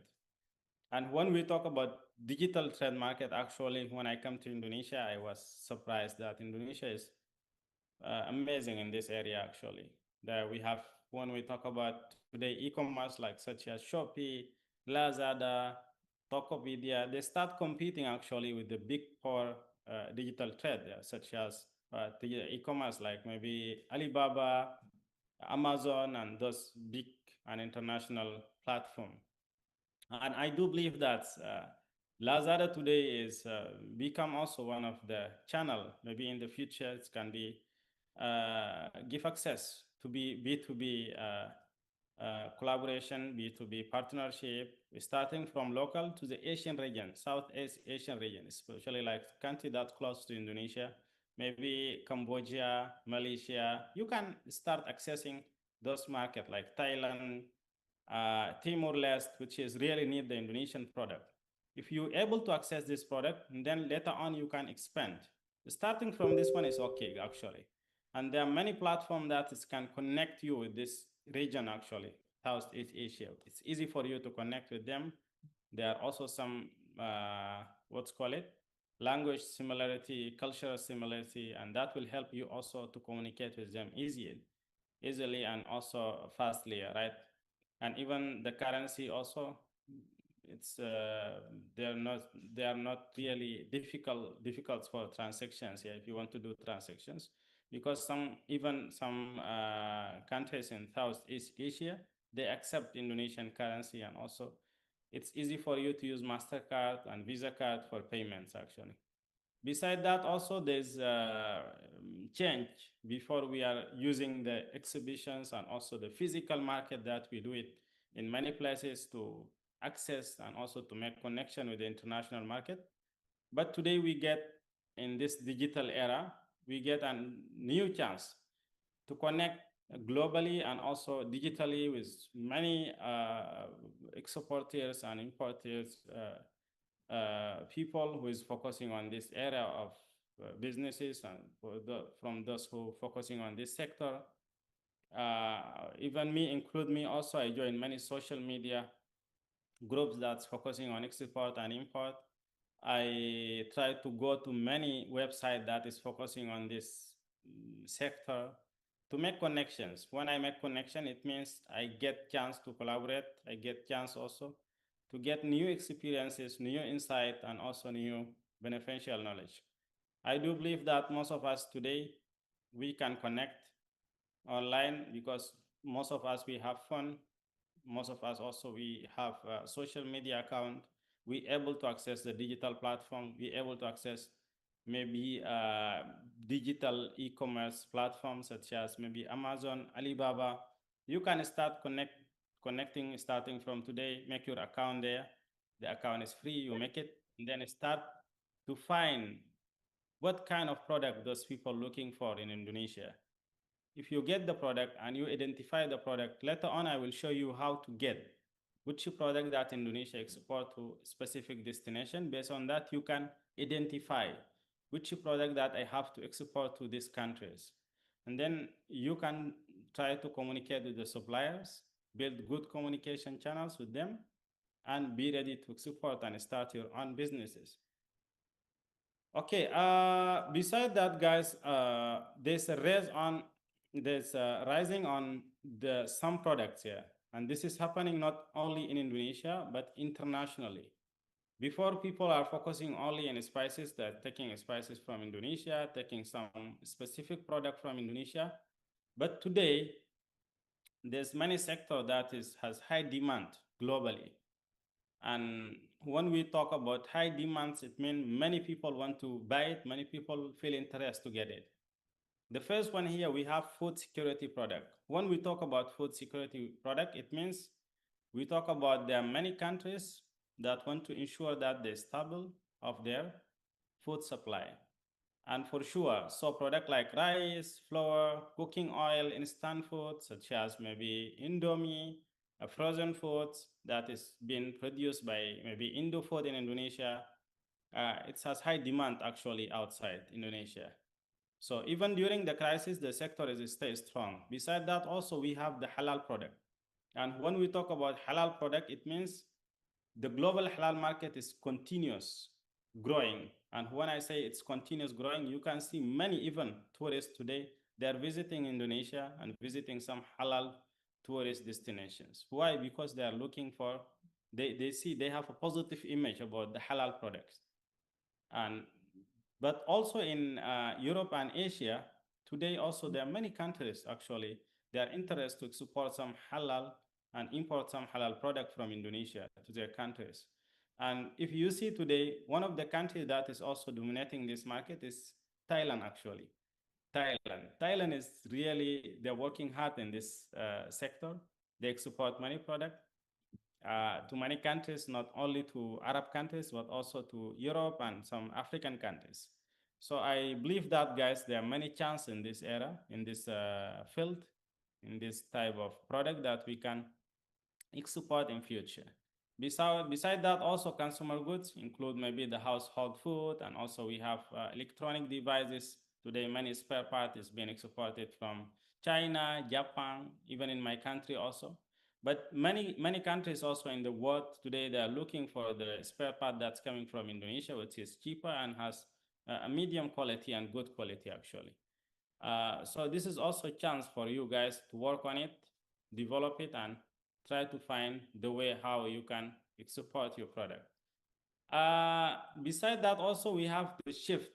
B: And when we talk about digital trade market, actually, when I come to Indonesia, I was surprised that Indonesia is amazing in this area, actually. That we have, when we talk about today, e-commerce like such as Shopee, Lazada, Tokopedia, they start competing actually with the big four digital trade, such as e-commerce like maybe Alibaba, Amazon, and those big and international platform. And I do believe that Lazada today is become also one of the channel. Maybe in the future it can be give access to B2B collaboration, B2B partnership, starting from local to the Asian region, Southeast Asian region, especially like country that close to Indonesia, maybe Cambodia, Malaysia. You can start accessing those markets like Thailand, Timor-Leste, which is really need the Indonesian product. If you're able to access this product, then later on you can expand. Starting from this one is okay, actually. And there are many platforms that can connect you with this region, actually, Southeast Asia. It's easy for you to connect with them. There are also some, language similarity, cultural similarity, and that will help you also to communicate with them easily and also fastly, right? And even the currency also, it's they are not really difficult for transactions here if you want to do transactions, because some countries in Southeast Asia, they accept Indonesian currency, and also it's easy for you to use MasterCard and Visa card for payments, actually. Beside that, also there's change before we are using the exhibitions and also the physical market that we do it in many places to access and also to make connection with the international market. But today we get, in this digital era, we get a new chance to connect globally and also digitally with many exporters and importers, people who is focusing on this area of businesses, and from those who focusing on this sector. Even include me also, I join many social media groups that's focusing on export and import. I try to go to many websites that is focusing on this sector to make connections. When I make connection, it means I get chance to collaborate. I get chance also to get new experiences, new insight, and also new beneficial knowledge. I do believe that most of us today, we can connect online because most of us, we have fun. Most of us also, we have a social media account. We able to access the digital platform. We able to access maybe digital e-commerce platforms such as maybe Amazon, Alibaba. You can start connecting starting from today. Make your account there. The account is free. You make it, and then start to find what kind of product those people looking for in Indonesia. If you get the product and you identify the product, later on I will show you how to get which product that Indonesia export to specific destination. Based on that, you can identify which product that I have to export to these countries. And then you can try to communicate with the suppliers, build good communication channels with them, and be ready to export and start your own businesses. Okay, besides that, guys, there's a rising on the some products here. And this is happening not only in Indonesia, but internationally. Before, people are focusing only on spices, they're taking spices from Indonesia, taking some specific product from Indonesia. But today, there's many sector that has high demand globally. And when we talk about high demands, it means many people want to buy it, many people feel interest to get it. The first one here, we have food security product. When we talk about food security product, it means we talk about there are many countries that want to ensure that they're stable of their food supply. And for sure, so product like rice, flour, cooking oil, instant food, such as maybe Indomie, frozen foods that is being produced by maybe Indofood in Indonesia, it has high demand actually outside Indonesia. So even during the crisis, the sector is stay strong. Besides that, also we have the halal product. And when we talk about halal product, it means the global halal market is continuous growing. And when I say it's continuous growing, you can see many even tourists today, they're visiting Indonesia and visiting some halal tourist destinations. Why? Because they are looking for, they see they have a positive image about the halal products. But also in Europe and Asia, today also there are many countries actually, they are interested to support some halal and import some halal product from Indonesia to their countries. And if you see today, one of the countries that is also dominating this market is Thailand actually. Thailand is really, they're working hard in this sector. They export many products to many countries, not only to Arab countries, but also to Europe and some African countries. So I believe that, guys, there are many chances in this era, in this field, in this type of product that we can export in future. Besides that, also consumer goods include maybe the household food, and also we have electronic devices. Today, many spare parts is being exported from China, Japan, even in my country also. But many countries also in the world today, they are looking for the spare part that's coming from Indonesia, which is cheaper and has a medium quality and good quality actually. So this is also a chance for you guys to work on it, develop it, and try to find the way how you can export your product. Besides that, also we have to shift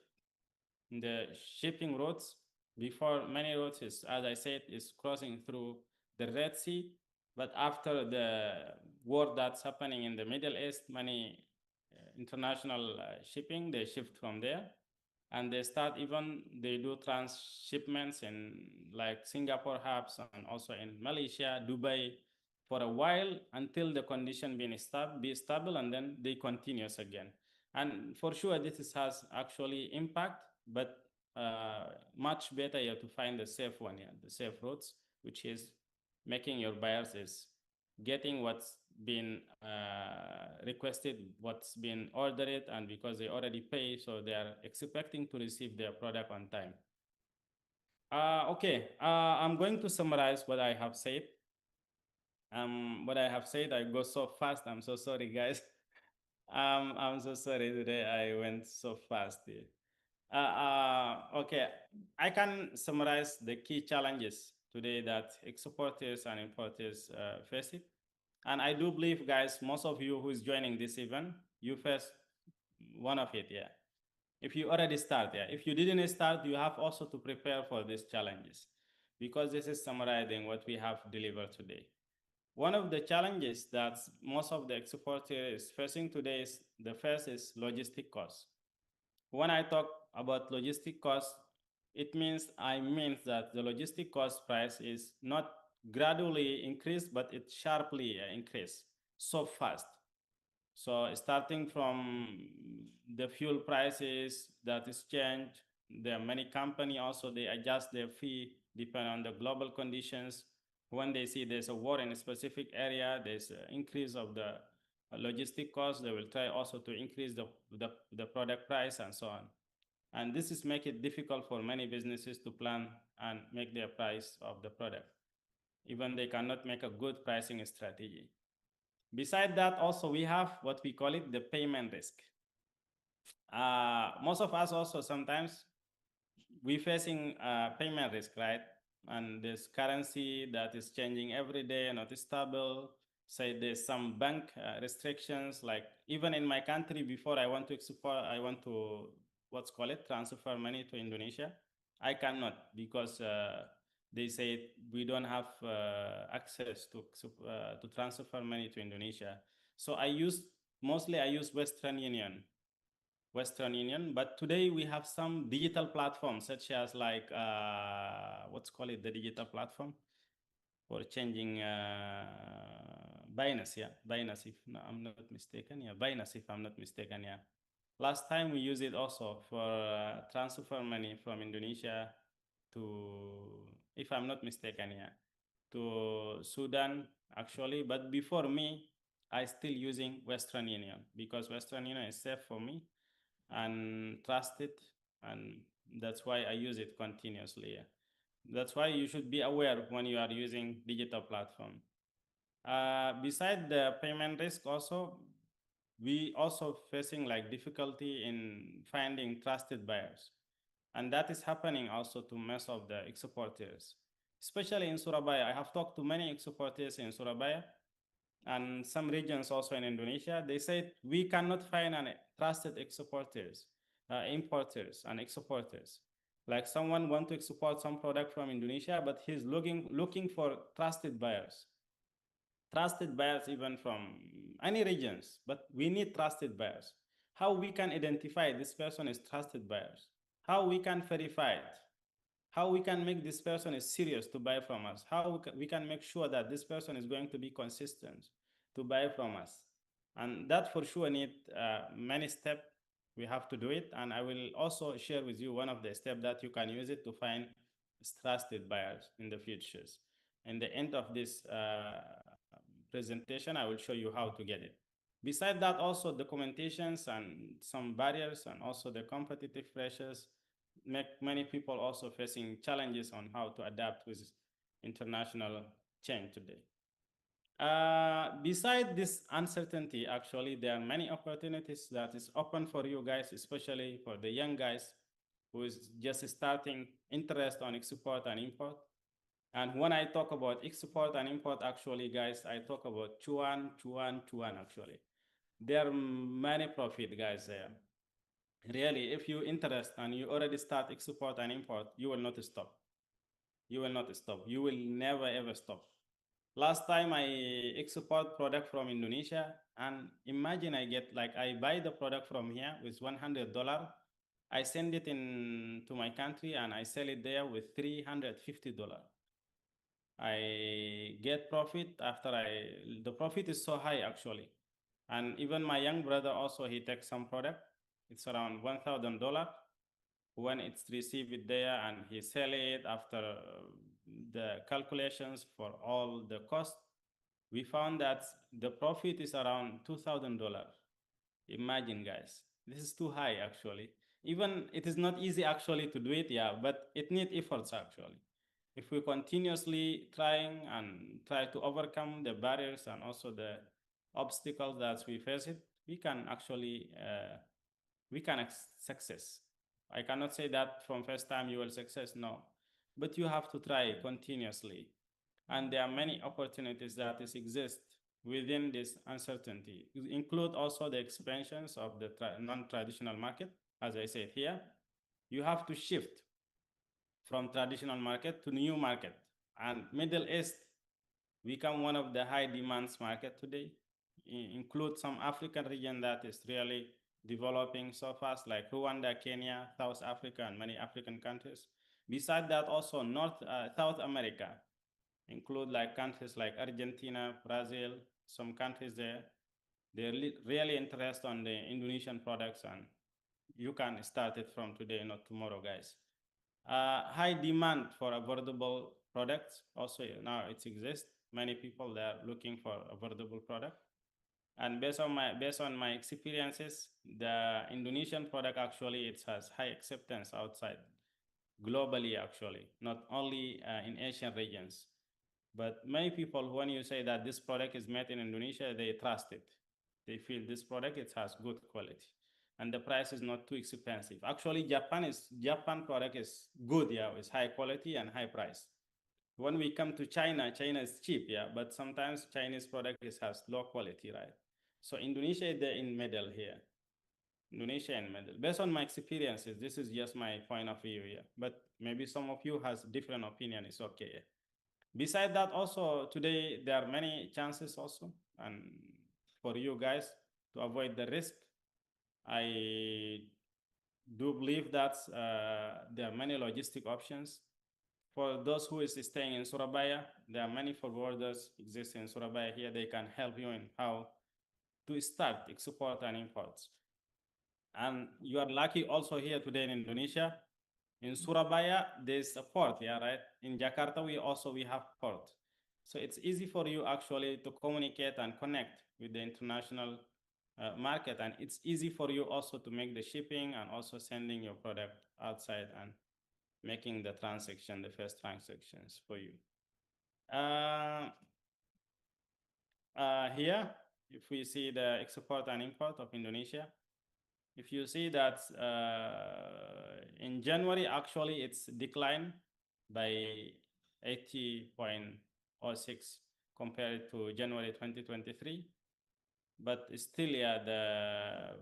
B: the shipping routes. Before, many routes is, as I said, is crossing through the Red Sea. But after the war that's happening in the Middle East, many international shipping, they shift from there. And they start even, they do transshipments in like Singapore hubs and also in Malaysia, Dubai, for a while until the condition be stable, and then they continues again. And for sure, this has actually impact, but much better you have to find the safe one, the safe routes, which is making your buyers is getting what's been requested, what's been ordered, and because they already pay, so they are expecting to receive their product on time. Okay, I'm going to summarize what I have said. I go so fast. I'm so sorry, guys. I'm so sorry today. I went so fast here. Okay, I can summarize the key challenges today that exporters and importers face it. And I do believe, guys, most of you who is joining this event, you face one of it, yeah. If you already start, yeah. If you didn't start, you have also to prepare for these challenges, because this is summarizing what we have delivered today. One of the challenges that most of the exporters is facing today is, the first is logistic costs. When I talk about logistic costs, it means that the logistic cost price is not gradually increased, but it sharply increased so fast. So starting from the fuel prices that is changed, there are many company also, they adjust their fee depending on the global conditions. When they see there's a war in a specific area, there's an increase of the logistic costs, they will try also to increase the product price and so on. And this is make it difficult for many businesses to plan and make their price of the product. Even they cannot make a good pricing strategy. Besides that, also we have what we call it the payment risk. Most of us also sometimes we facing payment risk, right? And this currency that is changing every day, not stable. Say there's some bank restrictions, like even in my country, before I want to export, I want to what's called it transfer money to Indonesia. I cannot because they say we don't have access to transfer money to Indonesia. So I use Western Union. But today we have some digital platforms such as like what's called it the digital platform for changing Binance, yeah, Binance if I'm not mistaken, yeah, Binance if I'm not mistaken, yeah. Last time we used it also for transfer money from Indonesia to, if I'm not mistaken, yeah, to Sudan actually. But before me, I still using Western Union because Western Union is safe for me and trusted, and that's why I use it continuously. Yeah. That's why you should be aware when you are using digital platform. Beside the payment risk also, we also facing like difficulty in finding trusted buyers. And that is happening also to most of the exporters, especially in Surabaya. I have talked to many exporters in Surabaya and some regions also in Indonesia. They said we cannot find any trusted exporters, importers and exporters. Like someone want to export some product from Indonesia, but he's looking for trusted buyers. Trusted buyers even from any regions, but we need trusted buyers. How we can identify this person is trusted buyers? How we can verify it? How we can make this person is serious to buy from us? How we can make sure that this person is going to be consistent to buy from us? And that for sure need many steps. We have to do it. And I will also share with you one of the steps that you can use it to find trusted buyers in the futures. In the end of this presentation, I will show you how to get it. Besides that, also documentations and some barriers and also the competitive pressures make many people also facing challenges on how to adapt with international change today. Beside this uncertainty, actually, there are many opportunities that is open for you guys, especially for the young guys who is just starting interest on export and import. And when I talk about export and import, actually, guys, I talk about chuan, actually. There are many profit, guys, there. Really, if you interest and you already start export and import, you will not stop. You will not stop. You will never, ever stop. Last time I export product from Indonesia, and imagine I buy the product from here with $100. I send it in to my country and I sell it there with $350. I get profit after the profit is so high actually. And even my young brother also, he takes some product. It's around $1,000 when it's received there, and he sell it after the calculations for all the cost. We found that the profit is around $2,000. Imagine, guys, this is too high actually. Even it is not easy actually to do it, yeah, but it needs efforts actually. If we continuously try to overcome the barriers and also the obstacles that we face it, we can actually success. I cannot say that from first time you will success, no, but you have to try continuously. And there are many opportunities that exist within this uncertainty. It include also the expansions of the non-traditional market. As I said here, you have to shift from traditional market to new market. And Middle East become one of the high demands market today. Include some African region that is really developing so fast, like Rwanda, Kenya, South Africa, and many African countries. Besides that, also South America include like countries like Argentina, Brazil, some countries there. They're really interested on the Indonesian products, and you can start it from today, not tomorrow, guys. High demand for affordable products. Also, now it exists. Many people they are looking for affordable product. And based on my experiences, the Indonesian product actually it has high acceptance outside, globally actually, not only in Asian regions. But many people, when you say that this product is made in Indonesia, they trust it. They feel this product it has good quality, and the price is not too expensive. Actually, Japan product is good, yeah, it's high quality and high price. When we come to China, China is cheap, yeah, but sometimes Chinese product has low quality, right? So Indonesia they're in middle here. Indonesia in middle. Based on my experiences, this is just my point of view, yeah. But maybe some of you has different opinion. It's okay. Yeah. Besides that, also today there are many chances also, and for you guys to avoid the risk, I do believe that there are many logistic options. For those who is staying in Surabaya, there are many forwarders exist in Surabaya here. They can help you in how to start export and imports. And you are lucky also here today in Indonesia. In Surabaya, there's a port, yeah, right? In Jakarta, we have port. So it's easy for you actually to communicate and connect with the international market. And it's easy for you also to make the shipping and also sending your product outside and making the transaction, the first transactions for you. Here, if we see the export and import of Indonesia, if you see that in January, actually it's declined by 80.06 compared to January 2023. But still, yeah, the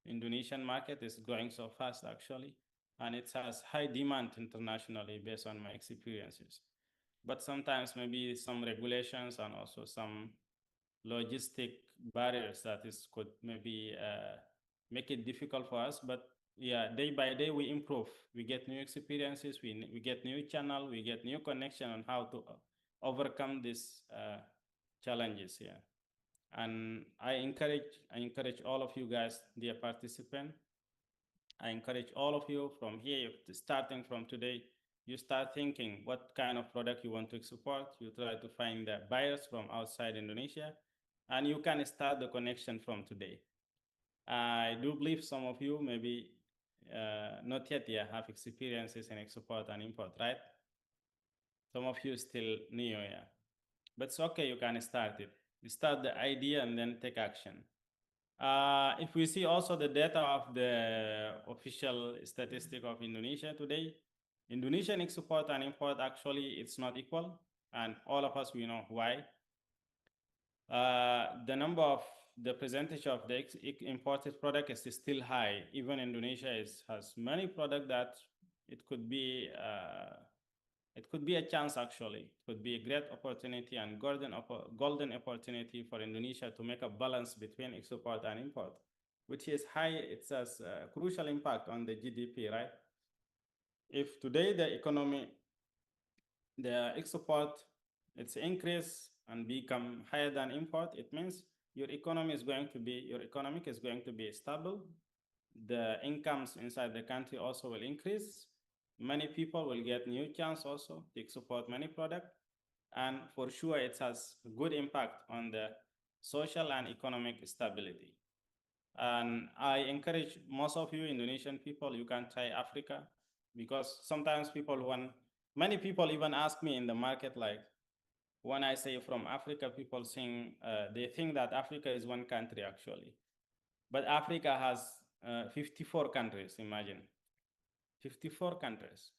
B: Indonesian market is growing so fast actually, and it has high demand internationally based on my experiences. But sometimes maybe some regulations and also some logistic barriers that could maybe make it difficult for us. But yeah, day by day we improve. We get new experiences, we get new channel, we get new connection on how to overcome these challenges here. And I encourage all of you guys, dear participant. I encourage all of you from here, starting from today, you start thinking what kind of product you want to export. You try to find the buyers from outside Indonesia, and you can start the connection from today. I do believe some of you maybe not yet have experiences in export and import, right? Some of you still new, yeah. But it's okay, you can start it. You start the idea and then take action. If we see also the data of the official statistic of Indonesia today, Indonesian export and import actually it's not equal, and all of us we know why. The percentage of the imported product is still high. Even Indonesia has many products that it could be a chance actually. It could be a great opportunity and golden opportunity for Indonesia to make a balance between export and import, which is high. It has a crucial impact on the GDP, right? If today the economy, the export, it's increase and become higher than import, it means your economic is going to be stable. The incomes inside the country also will increase. Many people will get new chance also to export many products, and for sure it has good impact on the social and economic stability. And I encourage most of you Indonesian people, you can try Africa, because sometimes many people even ask me in the market, like when I say from Africa, people they think that Africa is one country actually, but Africa has 54 countries, imagine. 54 countries: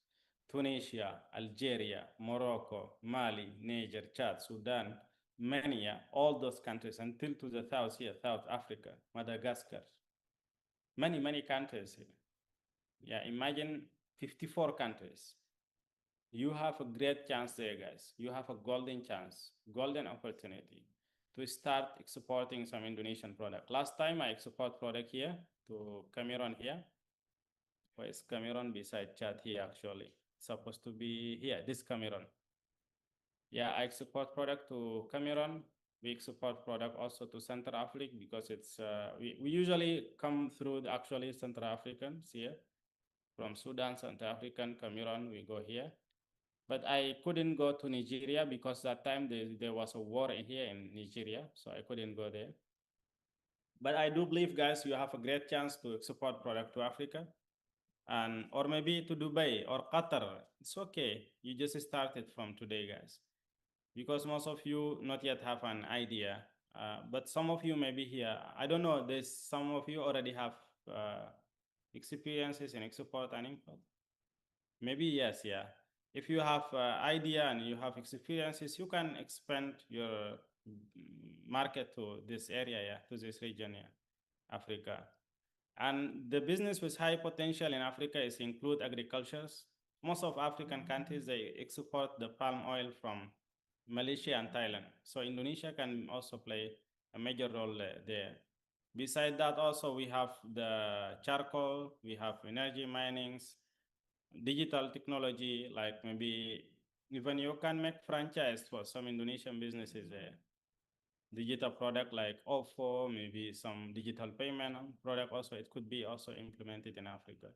B: Tunisia, Algeria, Morocco, Mali, Niger, Chad, Sudan, many, all those countries, until to the south here, South Africa, Madagascar. Many countries here. Yeah, imagine 54 countries. You have a great chance there, guys. You have a golden chance, golden opportunity to start exporting some Indonesian product. Last time I export product here to Cameroon here. Where is Cameroon beside Chad here actually? It's supposed to be here, this Cameroon. Yeah, I export product to Cameroon. We export product also to Central Africa because it's we usually come through the actually Central Africans here, from Sudan, Central African, Cameroon. We go here, but I couldn't go to Nigeria because that time there was a war here in Nigeria, so I couldn't go there. But I do believe, guys, you have a great chance to export product to Africa, and or maybe to Dubai or Qatar. It's okay. You just started from today, guys, because most of you not yet have an idea. But some of you may be here. I don't know. There's some of you already have experiences in export and import. Maybe yes, yeah. If you have idea and you have experiences, you can expand your market to this area, yeah, to this region, yeah, Africa. And the business with high potential in Africa is include agricultures. Most of African countries, they export the palm oil from Malaysia and Thailand. So Indonesia can also play a major role there. Besides that, also we have the charcoal, we have energy minings, digital technology, like maybe even you can make franchise for some Indonesian businesses there. Digital product like OFO, maybe some digital payment product also, it could be also implemented in Africa.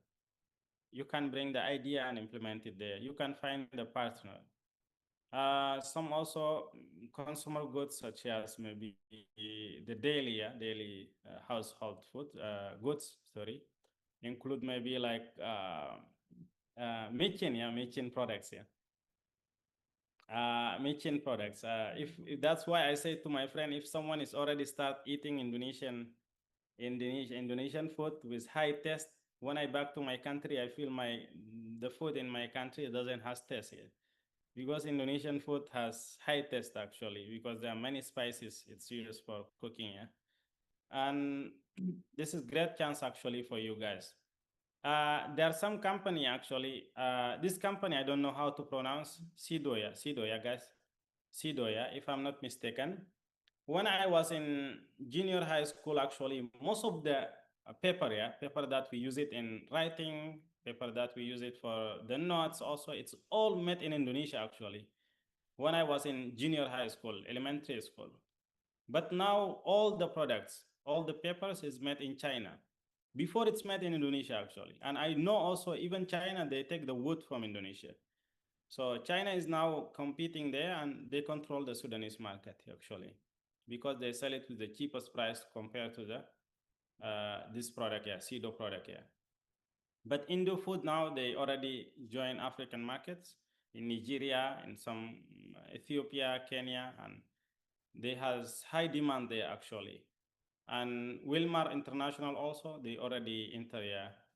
B: You can bring the idea and implement it there. You can find the partner. Some also consumer goods such as maybe the daily household food goods, sorry, include maybe like Michin products, Michin products. If that's why I say to my friend, if someone is already start eating Indonesian food with high taste, when I back to my country, I feel the food in my country doesn't have taste yet. Because Indonesian food has high taste actually, because there are many spices it's used for cooking, yeah. And this is great chance actually for you guys. There are some company actually, this company, I don't know how to pronounce, Sidoya guys, Sidoya, if I'm not mistaken. When I was in junior high school, actually, most of the paper that we use it in writing, paper that we use it for the notes also, it's all made in Indonesia actually. When I was in junior high school, elementary school. But now all the products, all the papers is made in China. Before it's made in Indonesia actually. And I know also even China, they take the wood from Indonesia. So China is now competing there and they control the Sudanese market actually, because they sell it with the cheapest price compared to the this product, Sido product, But Indo food now, they already join African markets in Nigeria, in some Ethiopia, Kenya, and they has high demand there actually. And Wilmar International also, they already enter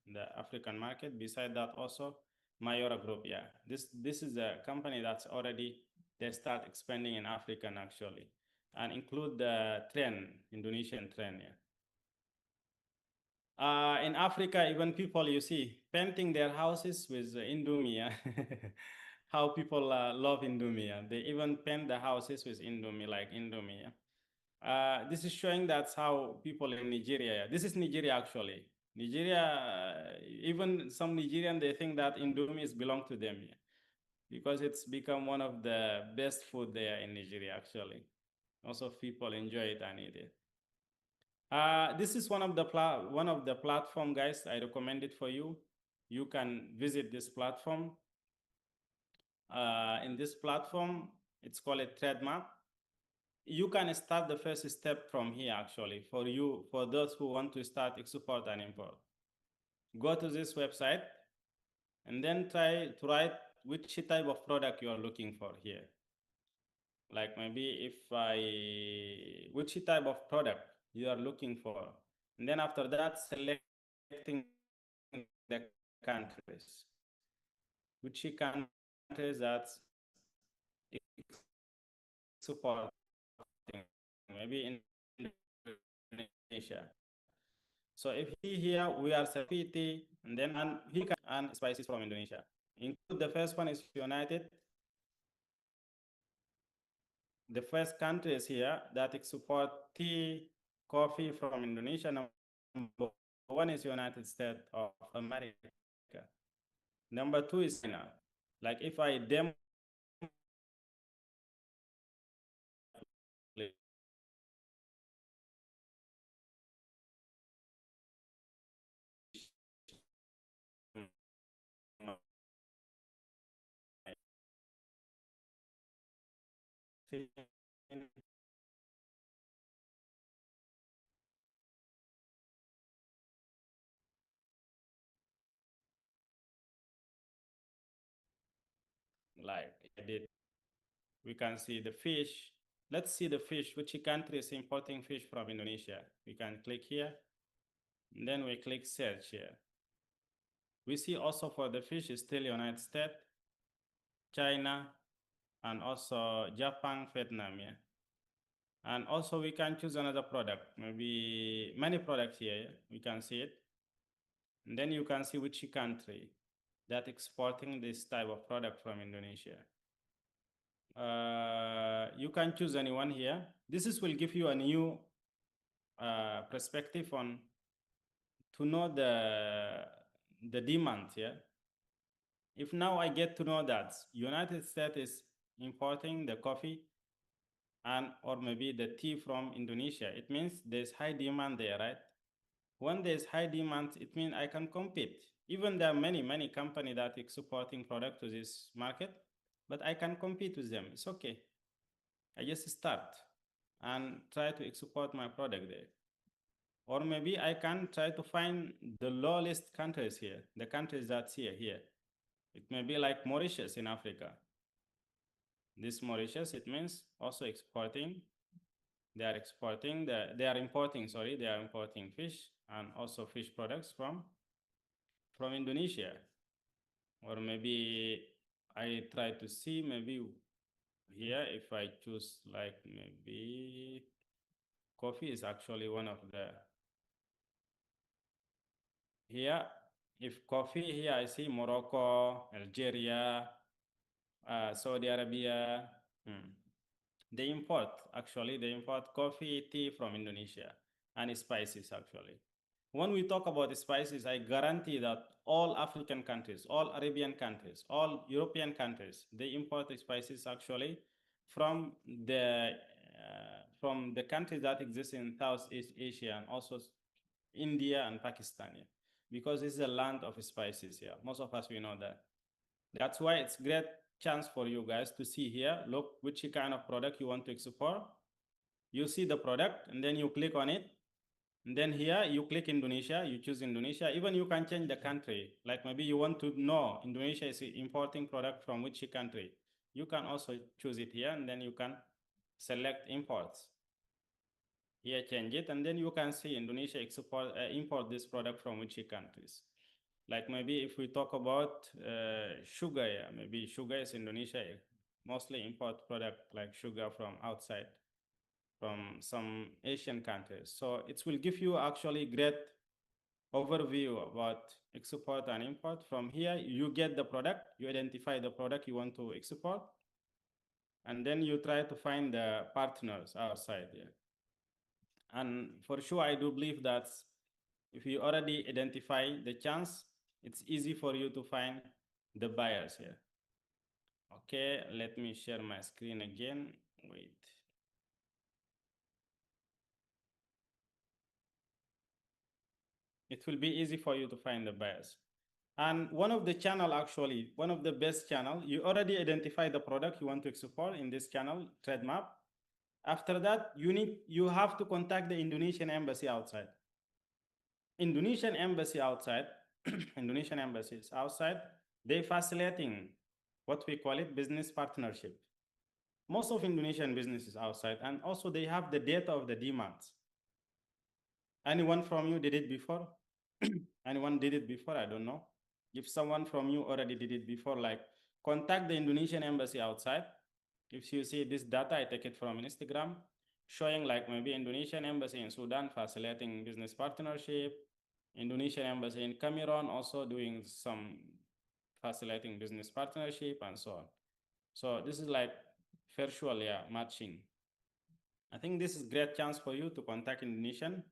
B: the African market. Beside that also, Mayora Group, This is a company that's already, they start expanding in African actually, and include the trend, Indonesian trend, in Africa, even people, you see, painting their houses with Indomie, How people love Indomie, They even paint the houses with Indomie, like Indomie, This is showing that's how people in Nigeria, this is Nigeria actually. Nigeria, even some Nigerian, they think that Indomie belong to them, because it's become one of the best food there in Nigeria actually. Also people enjoy it and eat it. This is one of the platform, guys. I recommend it for you. You can visit this platform. In this platform, it's called a trade map. You can start the first step from here actually, for those who want to start export and import. Go to this website and then try to write which type of product you are looking for here. Like maybe which type of product you are looking for. And then after that, selecting the countries. Which countries that's supporting, maybe Indonesia. So if here we are security, and then he can earn spices from Indonesia. Include the first one is United. The first country is here that export tea, coffee from Indonesia. Number one is United States of America. Number two is China. Like if I demo like edit. We can see the fish. Let's see the fish. Which country is importing fish from Indonesia? We can click here. And then we click search here. We see also for the fish is still United States, China, and also Japan, Vietnam. Yeah. And also we can choose another product, maybe many products here. Yeah? We can see it. And then you can see which country that exporting this type of product from Indonesia. You can choose anyone here. This will give you a new perspective on to know the demand. Yeah. If now I get to know that United States is importing the coffee and or maybe the tea from Indonesia, it means there's high demand there, right? When there's high demand, it means I can compete. Even there are many companies that are exporting product to this market, but I can compete with them. It's okay. I just start and try to export my product there. Or maybe I can try to find the lowest countries here, the countries that's here. It may be like Mauritius in Africa. This Mauritius, it means also exporting. They are importing fish and also fish products from Indonesia. Or maybe I try to see maybe here if I choose like maybe coffee is actually one of the here. If coffee here I see Morocco, Algeria, Saudi Arabia. They import coffee, tea from Indonesia and spices actually. When we talk about spices, I guarantee that all African countries, all Arabian countries, all European countries, they import spices actually from the countries that exist in Southeast Asia and also India and Pakistan, yeah. Because this is a land of spices here. Most of us, we know that. That's why it's great chance for you guys to see here, look which kind of product you want to export. You see the product and then you click on it. And then here you click Indonesia, you choose Indonesia. Even you can change the country. Like maybe you want to know Indonesia is importing product from which country. You can also choose it here and then you can select imports. Here change it and then you can see Indonesia import this product from which countries. Like maybe if we talk about sugar, yeah, maybe sugar is Indonesia mostly import product like sugar from outside, from some Asian countries. So it will give you actually great overview about export and import. From here, you get the product, you identify the product you want to export, and then you try to find the partners outside here. And for sure, I do believe that if you already identify the chance, it's easy for you to find the buyers here. Okay, let me share my screen again. Wait. It will be easy for you to find the buyers. And one of the channel, actually, one of the best channel, you already identify the product you want to export in this channel, trade map. After that, you have to contact the Indonesian embassy outside. Indonesian embassy outside, Indonesian embassies outside, they facilitating what we call it business partnership. Most of Indonesian businesses outside, and also they have the data of the demands. Anyone from you did it before? Anyone did it before? I don't know. If someone from you already did it before, like contact the Indonesian embassy outside. If you see this data, I take it from Instagram, showing like maybe Indonesian embassy in Sudan facilitating business partnership, Indonesian embassy in Cameroon also doing some facilitating business partnership and so on. So this is like virtual, yeah, matching. I think this is great chance for you to contact Indonesian.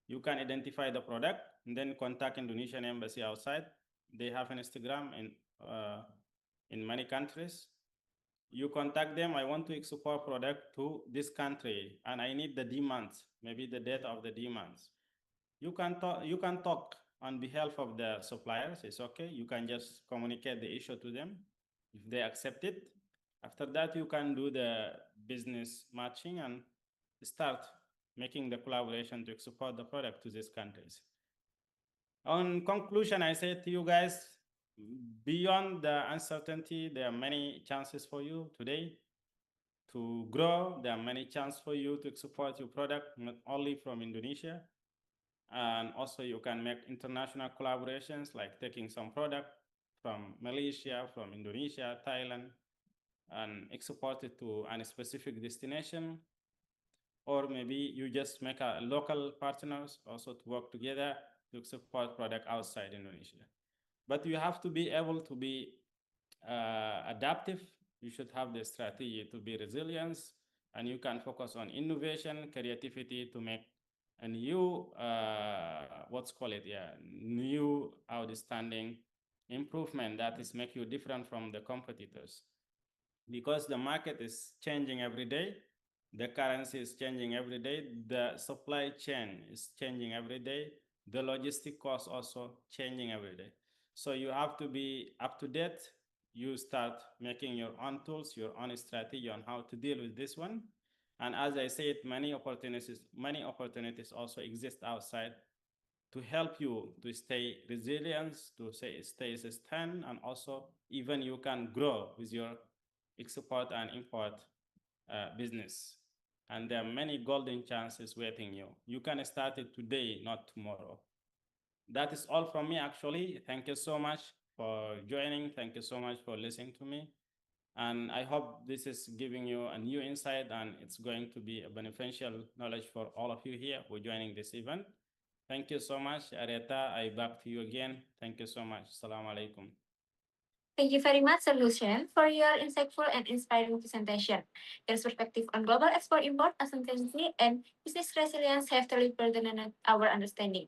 B: You can identify the product and then contact Indonesian embassy outside. They have an Instagram in many countries. You contact them, I want to export product to this country and I need the demands, maybe the data of the demands. You can talk on behalf of the suppliers, it's okay. You can just communicate the issue to them if they accept it. After that, you can do the business matching and start making the collaboration to export the product to these countries. On conclusion, I say to you guys, beyond the uncertainty, there are many chances for you today to grow. There are many chances for you to export your product, not only from Indonesia. And also you can make international collaborations, like taking some product from Malaysia, from Indonesia, Thailand, and export it to a specific destination. Or maybe you just make a local partners also to work together to export product outside Indonesia. But you have to be able to be adaptive. You should have the strategy to be resilient, and you can focus on innovation, creativity to make a new, new outstanding improvement that is make you different from the competitors. Because the market is changing every day, the currency is changing every day, the supply chain is changing every day, the logistic costs also changing every day. So you have to be up to date. You start making your own tools, your own strategy on how to deal with this one. And as I said, many opportunities also exist outside to help you to stay resilient, to stay sustained, and also even you can grow with your export and import business. And there are many golden chances waiting you. You can start it today, not tomorrow. That is all from me, actually. Thank you so much for joining. Thank you so much for listening to me. And I hope this is giving you a new insight, and it's going to be a beneficial knowledge for all of you here who are joining this event. Thank you so much. Areta, I back to you again. Thank you so much. Assalamu alaikum.
C: Thank you very much, Sir Lucien, for your insightful and inspiring presentation. Your perspective on global export-import, uncertainty, and business resilience have truly broadened our understanding.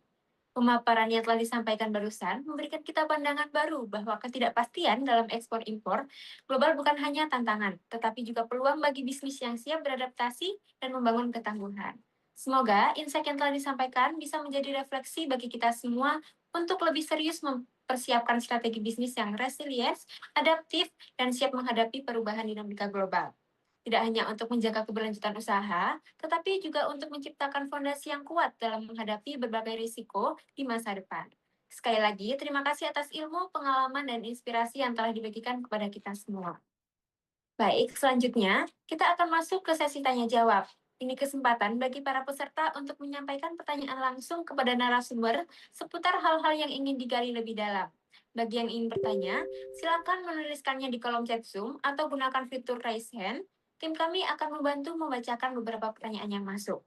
C: Pemaparan yang telah disampaikan barusan memberikan kita pandangan baru bahwa ketidakpastian dalam ekspor-impor global bukan hanya tantangan, tetapi juga peluang bagi bisnis yang siap beradaptasi dan membangun ketangguhan. Semoga insight yang telah disampaikan bisa menjadi refleksi bagi kita semua untuk lebih serius mempersiapkan strategi bisnis yang resilient, adaptif, dan siap menghadapi perubahan dinamika global. Tidak hanya untuk menjaga keberlanjutan usaha, tetapi juga untuk menciptakan fondasi yang kuat dalam menghadapi berbagai risiko di masa depan. Sekali lagi, terima kasih atas ilmu, pengalaman, dan inspirasi yang telah dibagikan kepada kita semua. Baik, selanjutnya kita akan masuk ke sesi tanya-jawab. Ini kesempatan bagi para peserta untuk menyampaikan pertanyaan langsung kepada narasumber seputar hal-hal yang ingin digali lebih dalam. Bagi yang ingin bertanya, silakan menuliskannya di kolom chat Zoom atau gunakan fitur raise hand. Tim kami akan membantu membacakan beberapa pertanyaan yang masuk.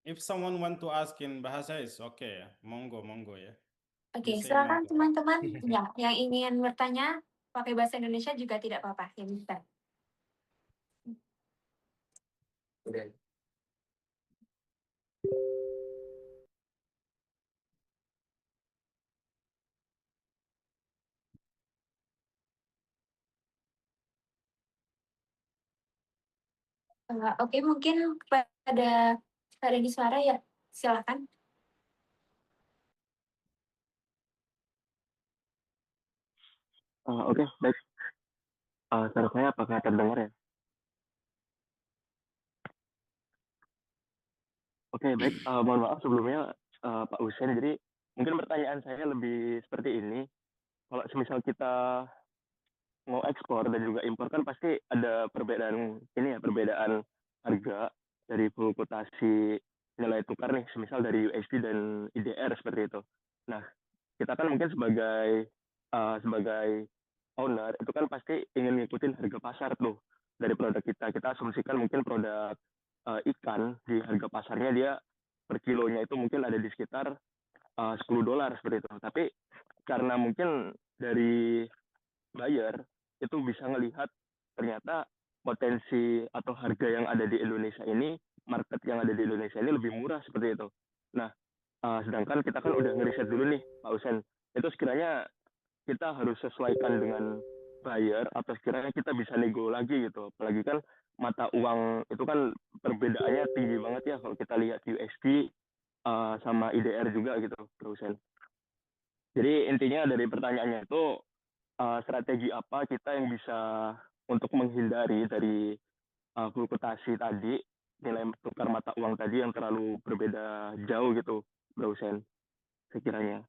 B: If someone want to ask in bahasa is okay, monggo ya.
C: Oke,
B: Bisa
C: silakan
B: monggo.
C: teman-teman ya, yang ingin bertanya pakai bahasa Indonesia juga tidak apa-apa, yang bisa. Oke, mungkin kepada Kak Reni Suara ya, silakan.
E: Oke, baik. Suara saya apakah terdengar ya? Oke, baik. Mohon maaf sebelumnya Pak Hussein. Jadi mungkin pertanyaan saya lebih seperti ini. Kalau semisal kita mau ekspor dan juga impor kan pasti ada perbedaan perbedaan harga dari fluktuasi nilai tukar nih, semisal dari USD dan IDR seperti itu. Nah, kita kan mungkin sebagai owner itu kan pasti ingin ngikutin harga pasar tuh dari produk kita. Kita asumsikan mungkin produk ikan di harga pasarnya dia per kilonya itu mungkin ada di sekitar $10 seperti itu. Tapi karena mungkin dari buyer itu bisa ngelihat ternyata potensi atau harga yang ada di Indonesia ini, market yang ada di Indonesia ini lebih murah seperti itu. Nah, sedangkan kita kan udah ngeriset dulu nih, Pak Hussein. Itu sekiranya kita harus sesuaikan dengan buyer atau sekiranya kita bisa nego lagi gitu. Apalagi kan mata uang itu kan perbedaannya tinggi banget ya kalau kita lihat USD sama IDR juga gitu, Pak Hussein. Jadi intinya dari pertanyaannya itu strategi apa kita yang bisa untuk menghindari dari fluktuasi tadi, nilai tukar mata uang tadi yang terlalu berbeda jauh gitu, Bro Hussein, sekiranya.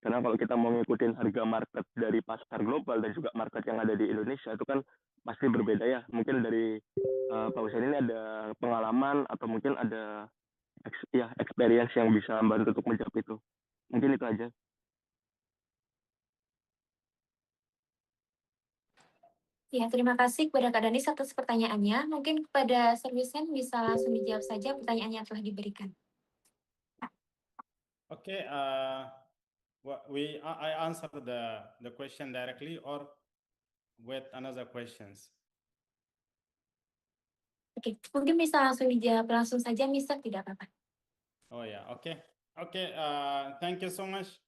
E: Karena kalau kita mau ngikutin harga market dari pasar global dan juga market yang ada di Indonesia itu kan pasti berbeda ya. Mungkin dari Pak Hussein ini ada pengalaman atau mungkin ada experience yang bisa membantu untuk menjawab itu. Mungkin itu aja.
C: Ya, terima kasih kepada Kak Danis atas pertanyaannya. Mungkin kepada servisen bisa langsung dijawab saja pertanyaannya yang telah diberikan.
B: Okay, I answer the question directly or with another questions.
C: Oke, mungkin bisa langsung dijawab langsung saja, Mister, tidak apa-apa.
B: Oh yeah, okay. Thank you so much,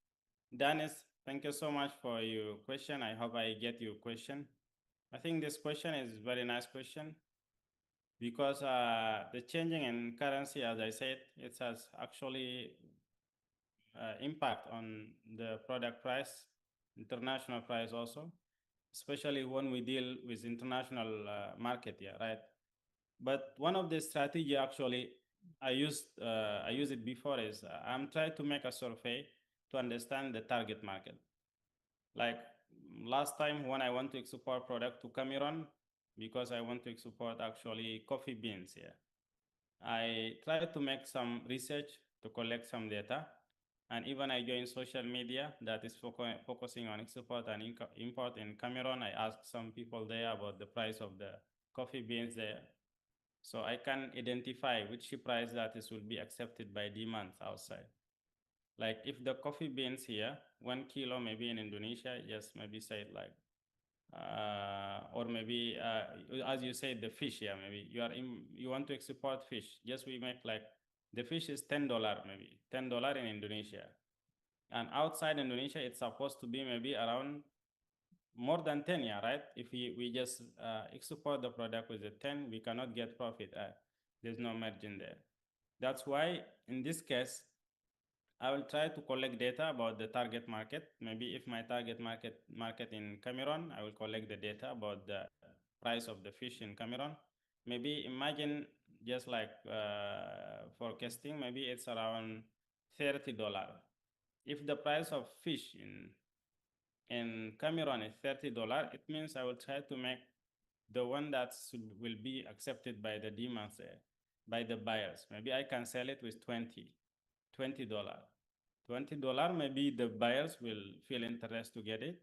B: Dennis. Thank you so much for your question. I hope I get your question. I think this question is very nice question because the changing in currency, as I said, it has actually impact on the product price, international price also, especially when we deal with international market, yeah, right? But one of the strategy actually I use it before is I'm trying to make a survey to understand the target market. Like last time when I want to export product to Cameroon, because I want to export actually coffee beans here, I tried to make some research to collect some data, and even I joined social media that is focusing on export and import in Cameroon. I asked some people there about the price of the coffee beans there, so I can identify which price that is will be accepted by demand outside. Like if the coffee beans here, 1 kilo maybe in Indonesia, yes, maybe say it like, or maybe as you say, the fish, yeah, maybe you want to export fish. Yes, we make like the fish is $10 maybe $10 in Indonesia, and outside Indonesia it's supposed to be maybe around more than 10, yeah, right? If we just export the product with a 10, we cannot get profit. There's no margin there. That's why in this case, I will try to collect data about the target market. Maybe if my target market in Cameroon, I will collect the data about the price of the fish in Cameroon. Maybe imagine just like forecasting, maybe it's around $30. If the price of fish in Cameroon is $30, it means I will try to make the one that will be accepted by the demand, by the buyers. Maybe I can sell it with $20. $20, maybe the buyers will feel interest to get it.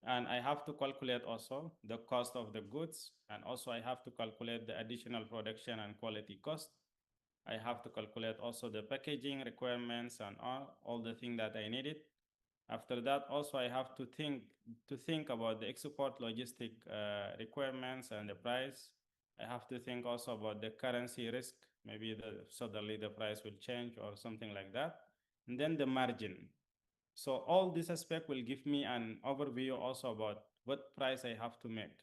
B: And I have to calculate also the cost of the goods, and also I have to calculate the additional production and quality cost. I have to calculate also the packaging requirements and all the things that I needed. After that, also I have to think about the export logistic requirements and the price. I have to think also about the currency risk. Maybe suddenly the price will change or something like that. And then the margin. So all this aspect will give me an overview also about what price I have to make,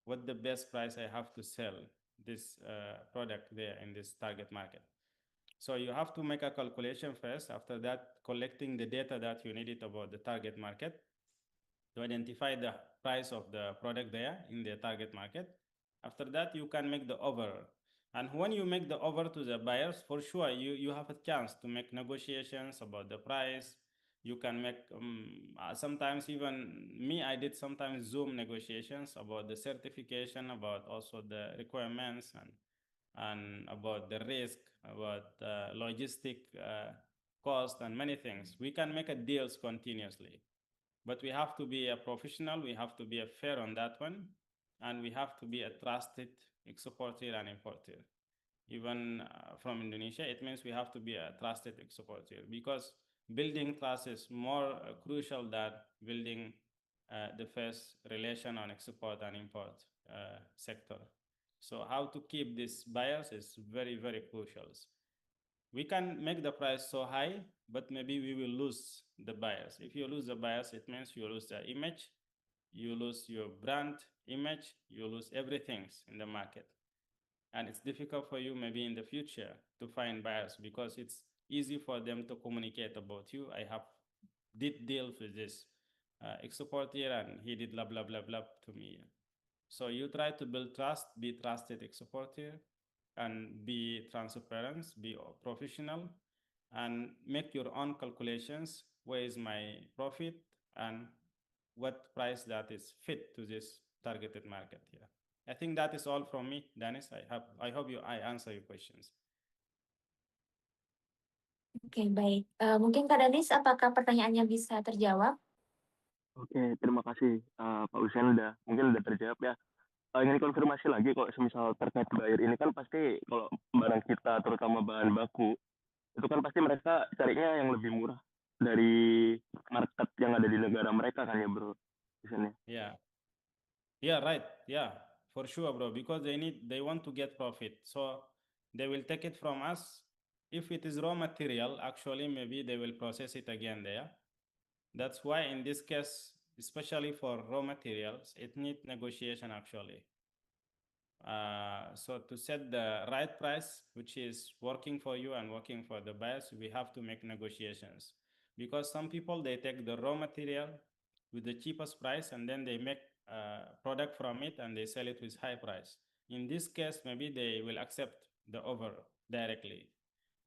B: what the best price I have to sell this product there in this target market. So you have to make a calculation first. After that, collecting the data that you needed about the target market to identify the price of the product there in the target market. After that, you can make the offer. And when you make the offer to the buyers, for sure, you have a chance to make negotiations about the price. You can make, sometimes even me, I did sometimes Zoom negotiations about the certification, about also the requirements and about the risk, about logistic cost and many things. We can make a deals continuously, but we have to be a professional. We have to be a fair on that one, and we have to be a trusted exporter and importer. Even from Indonesia, it means we have to be a trusted exporter, because building trust is more crucial than building the first relation on export and import sector. So how to keep these buyers is very, very crucial. We can make the price so high, but maybe we will lose the buyers. If you lose the buyers, it means you lose the image, you lose your brand image, you lose everything in the market. And it's difficult for you maybe in the future to find buyers, because it's easy for them to communicate about you. I have did deals with this exporter and he did blah, blah, blah, blah to me. So you try to build trust, be trusted exporter, and be transparent, be professional, and make your own calculations. Where is my profit and what price that is fit to this targeted market here. I think that is all from me, Dennis. I hope I answer your questions.
C: Oke, baik. Mungkin Kak Danis, apakah pertanyaannya bisa terjawab?
E: Oke, terima kasih Pak Hussein mungkin udah terjawab ya. Ingin konfirmasi lagi, kalau semisal terkait buyer ini kan pasti kalau barang kita terutama bahan baku itu kan pasti mereka carinya yang lebih murah dari market yang ada di negara mereka kan ya bro, Hussein ya?
B: Yeah, right. Yeah, for sure, bro, because they want to get profit. So they will take it from us. If it is raw material, actually, maybe they will process it again there. That's why in this case, especially for raw materials, it needs negotiation actually. So to set the right price, which is working for you and working for the buyers, we have to make negotiations. Because some people, they take the raw material with the cheapest price and then they make product from it and they sell it with high price. In this case, maybe they will accept the offer directly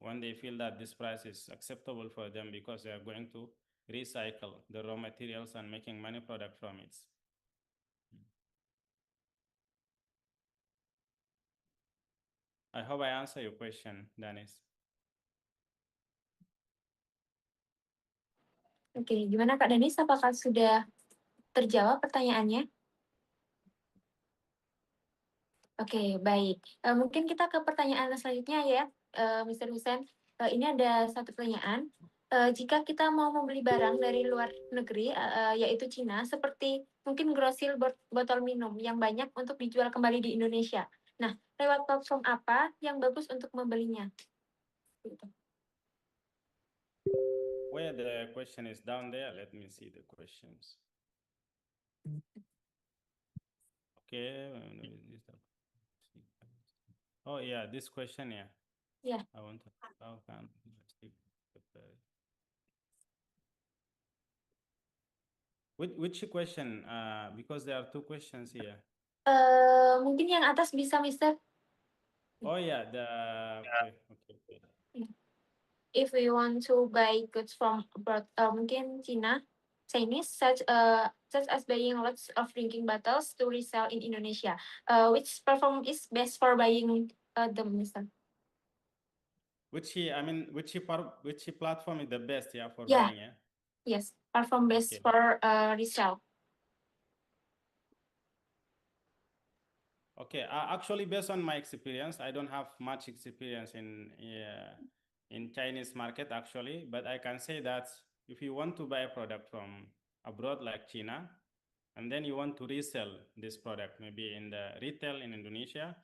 B: when they feel that this price is acceptable for them, because they are going to recycle the raw materials and making money product from it. I hope I answer your question, Dennis.
C: Oke, gimana Kak Danis? Apakah sudah terjawab pertanyaannya? Oke, baik. Mungkin kita ke pertanyaan selanjutnya ya, Mr. Hussein. Ini ada satu pertanyaan. Jika kita mau membeli barang dari luar negeri, yaitu Cina, seperti mungkin grosir botol minum yang banyak untuk dijual kembali di Indonesia. Nah, lewat platform apa yang bagus untuk membelinya?
B: Where the question is down there, let me see the questions. Okay. Oh yeah, this question, yeah.
C: Yeah.
B: I want to, how can which question? Because there are two questions here.
C: Mungkin yang atas bisa, Mister.
B: Oh yeah, okay.
C: If we want to buy goods from abroad, mungkin China, Chinese, such as buying lots of drinking bottles to resell in Indonesia. Which platform is best for buying them, Mister?
B: Which platform is the best, yeah, for
C: Yeah.
B: buying, yeah?
C: Yes, platform best
B: Okay.
C: for resell.
B: Okay, actually, based on my experience, I don't have much experience in Chinese market actually, but I can say that if you want to buy a product from abroad like China, and then you want to resell this product maybe in the retail in Indonesia,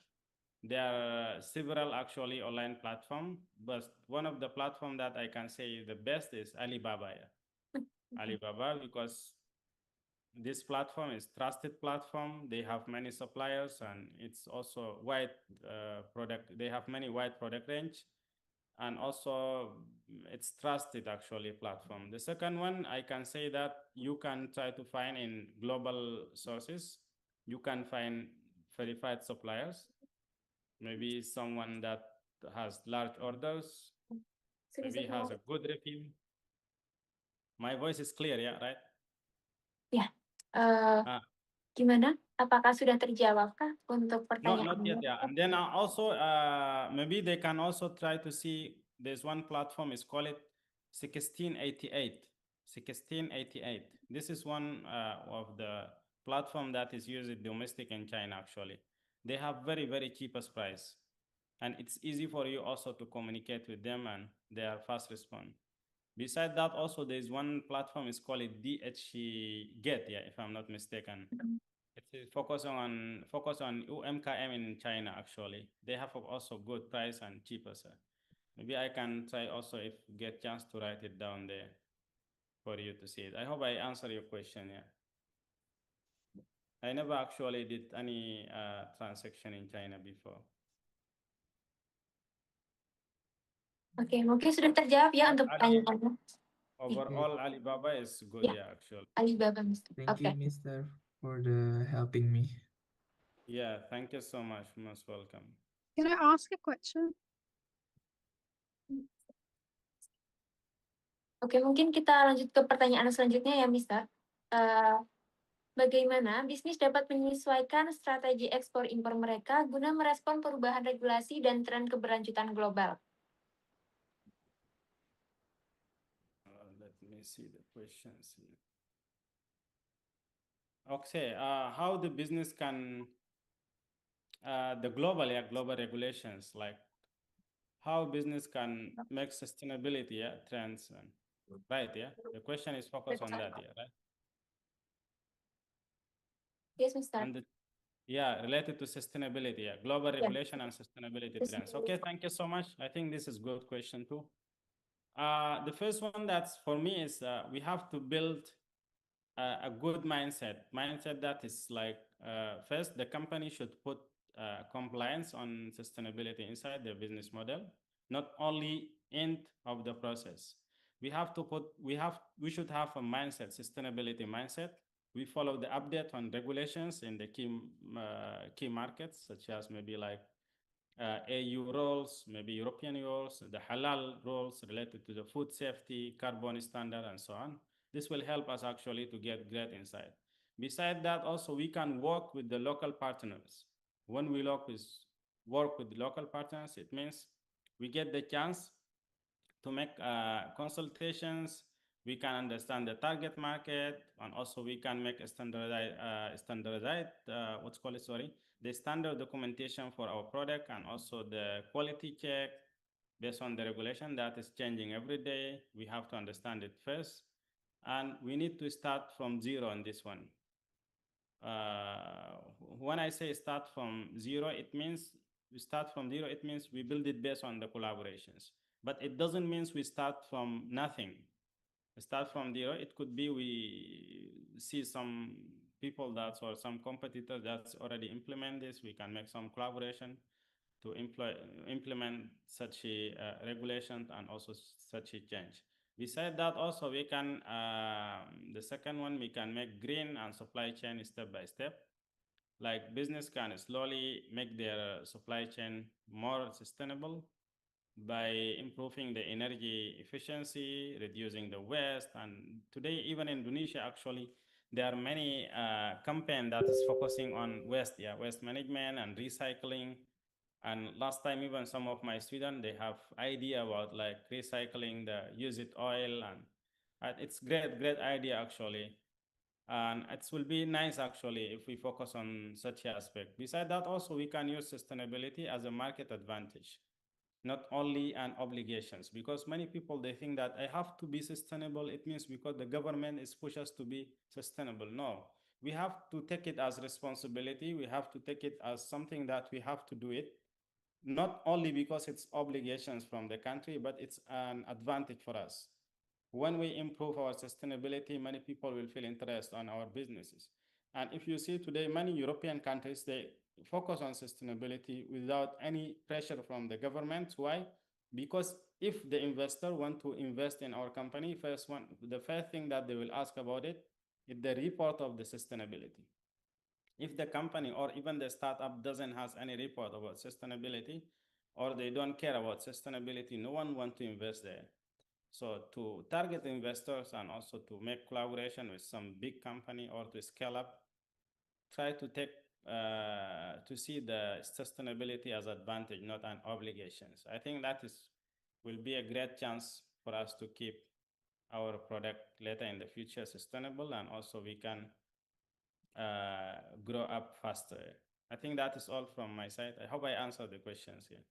B: there are several actually online platforms, but one of the platform that I can say the best is Alibaba. Yeah. Alibaba, because this platform is trusted platform. They have many suppliers and it's also wide product. They have many wide product range, and also it's trusted actually platform. The second one, I can say that you can try to find in global sources. You can find verified suppliers, maybe someone that has large orders, maybe has a good review. My voice is clear, yeah, right?
C: Ya, gimana? Apakah sudah terjawabkah untuk pertanyaan?
B: No, not yet, yeah. And then also, maybe they can also try to see, there's one platform, is called it 1688. 1688. This is one of the platform that is used domestic in China, actually. they have very, very cheapest price. And it's easy for you also to communicate with them and they are fast respond. Besides that, also there's one platform, it's called DH Get, yeah, if I'm not mistaken. It's focus on UMKM in China actually. They have also good price and cheaper, sir. Maybe I can try also if get chance to write it down there for you to see it. I hope I answer your question, yeah. I never actually did any transaction in China before.
C: Oke, mungkin sudah terjawab ya untuk pertanyaannya.
B: Overall, Alibaba is good,
C: Yeah.
B: yeah, actually.
C: Alibaba, Mr.
F: Thank you, Mr. for the helping me.
B: Yeah, thank you so much. Most welcome.
G: Can I ask a question?
C: Oke, mungkin kita lanjut ke pertanyaan selanjutnya ya, Mister. Bagaimana bisnis dapat menyesuaikan strategi ekspor impor mereka guna merespon perubahan regulasi dan tren keberlanjutan global?
B: Let me see the questions here. Okay, how the business can, the global regulations, like how business can make sustainability trends, right? Yeah, the question is focused on that, yeah, right?
C: Yes, Mister.
B: And related to sustainability, global regulation and sustainability trends. Okay, thank you so much. I think this is good question too. The first one that's for me is we have to build a good mindset that is like, first, the company should put compliance on sustainability inside their business model, not only end of the process. We should have a mindset, sustainability mindset. We follow the update on regulations in the key markets, such as maybe like AU rules, maybe European rules, the halal rules related to the food safety, carbon standard, and so on. This will help us actually to get great insight. Besides that, also we can work with the local partners. When we work with local partners, it means we get the chance to make consultations. We can understand the target market, and also we can make a the standard documentation for our product, and also the quality check based on the regulation that is changing every day. We have to understand it first, and we need to start from zero on this one. When I say start from zero, it means we build it based on the collaborations. But it doesn't mean we start from nothing. Start from zero. It could be we see some people or some competitors that's already implement this. We can make some collaboration to implement such a regulation and also such a change. Besides that, also we can, the second one, we can make green and supply chain step by step. Like business can slowly make their supply chain more sustainable by improving the energy efficiency, reducing the waste. And today, even in Indonesia, actually, there are many campaigns that is focusing on waste management and recycling. And last time, even some of my students, they have idea about like recycling the used oil, and it's great idea actually. And it will be nice actually if we focus on such aspect. Besides that, also we can use sustainability as a market advantage, not only an obligations, because many people, they think that I have to be sustainable. It means because the government is push us to be sustainable. No, we have to take it as responsibility. We have to take it as something that we have to do it, not only because it's obligations from the country, but it's an advantage for us. When we improve our sustainability, many people will feel interest on our businesses. And if you see today, many European countries, they focus on sustainability without any pressure from the government. Why? Because if the investor want to invest in our company, the first thing that they will ask about it is the report of the sustainability. If the company or even the startup doesn't have any report about sustainability, or they don't care about sustainability, no one wants to invest there. So to target investors and also to make collaboration with some big company or to scale up, try to take to see the sustainability as advantage, not an obligations. I think that will be a great chance for us to keep our product later in the future sustainable, and also we can grow up faster. I think that is all from my side. I hope I answered the questions here.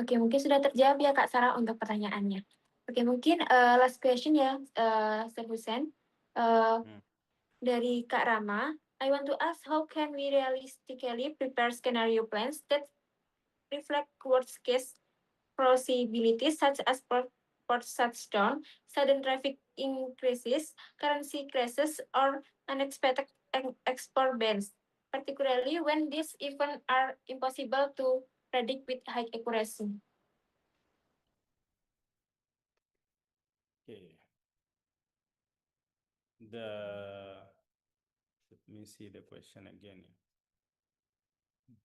C: Oke, mungkin sudah terjawab ya Kak Sarah untuk pertanyaannya. Oke, mungkin last question ya, Sir Hussein. Dari Kak Rama, I want to ask how can we realistically prepare scenario plans that reflect worst case possibilities such as port shutdown, sudden traffic increases, currency crisis, or unexpected export bans, particularly when these events are impossible to predict with high accuracy.
B: Okay. Let me see the question again.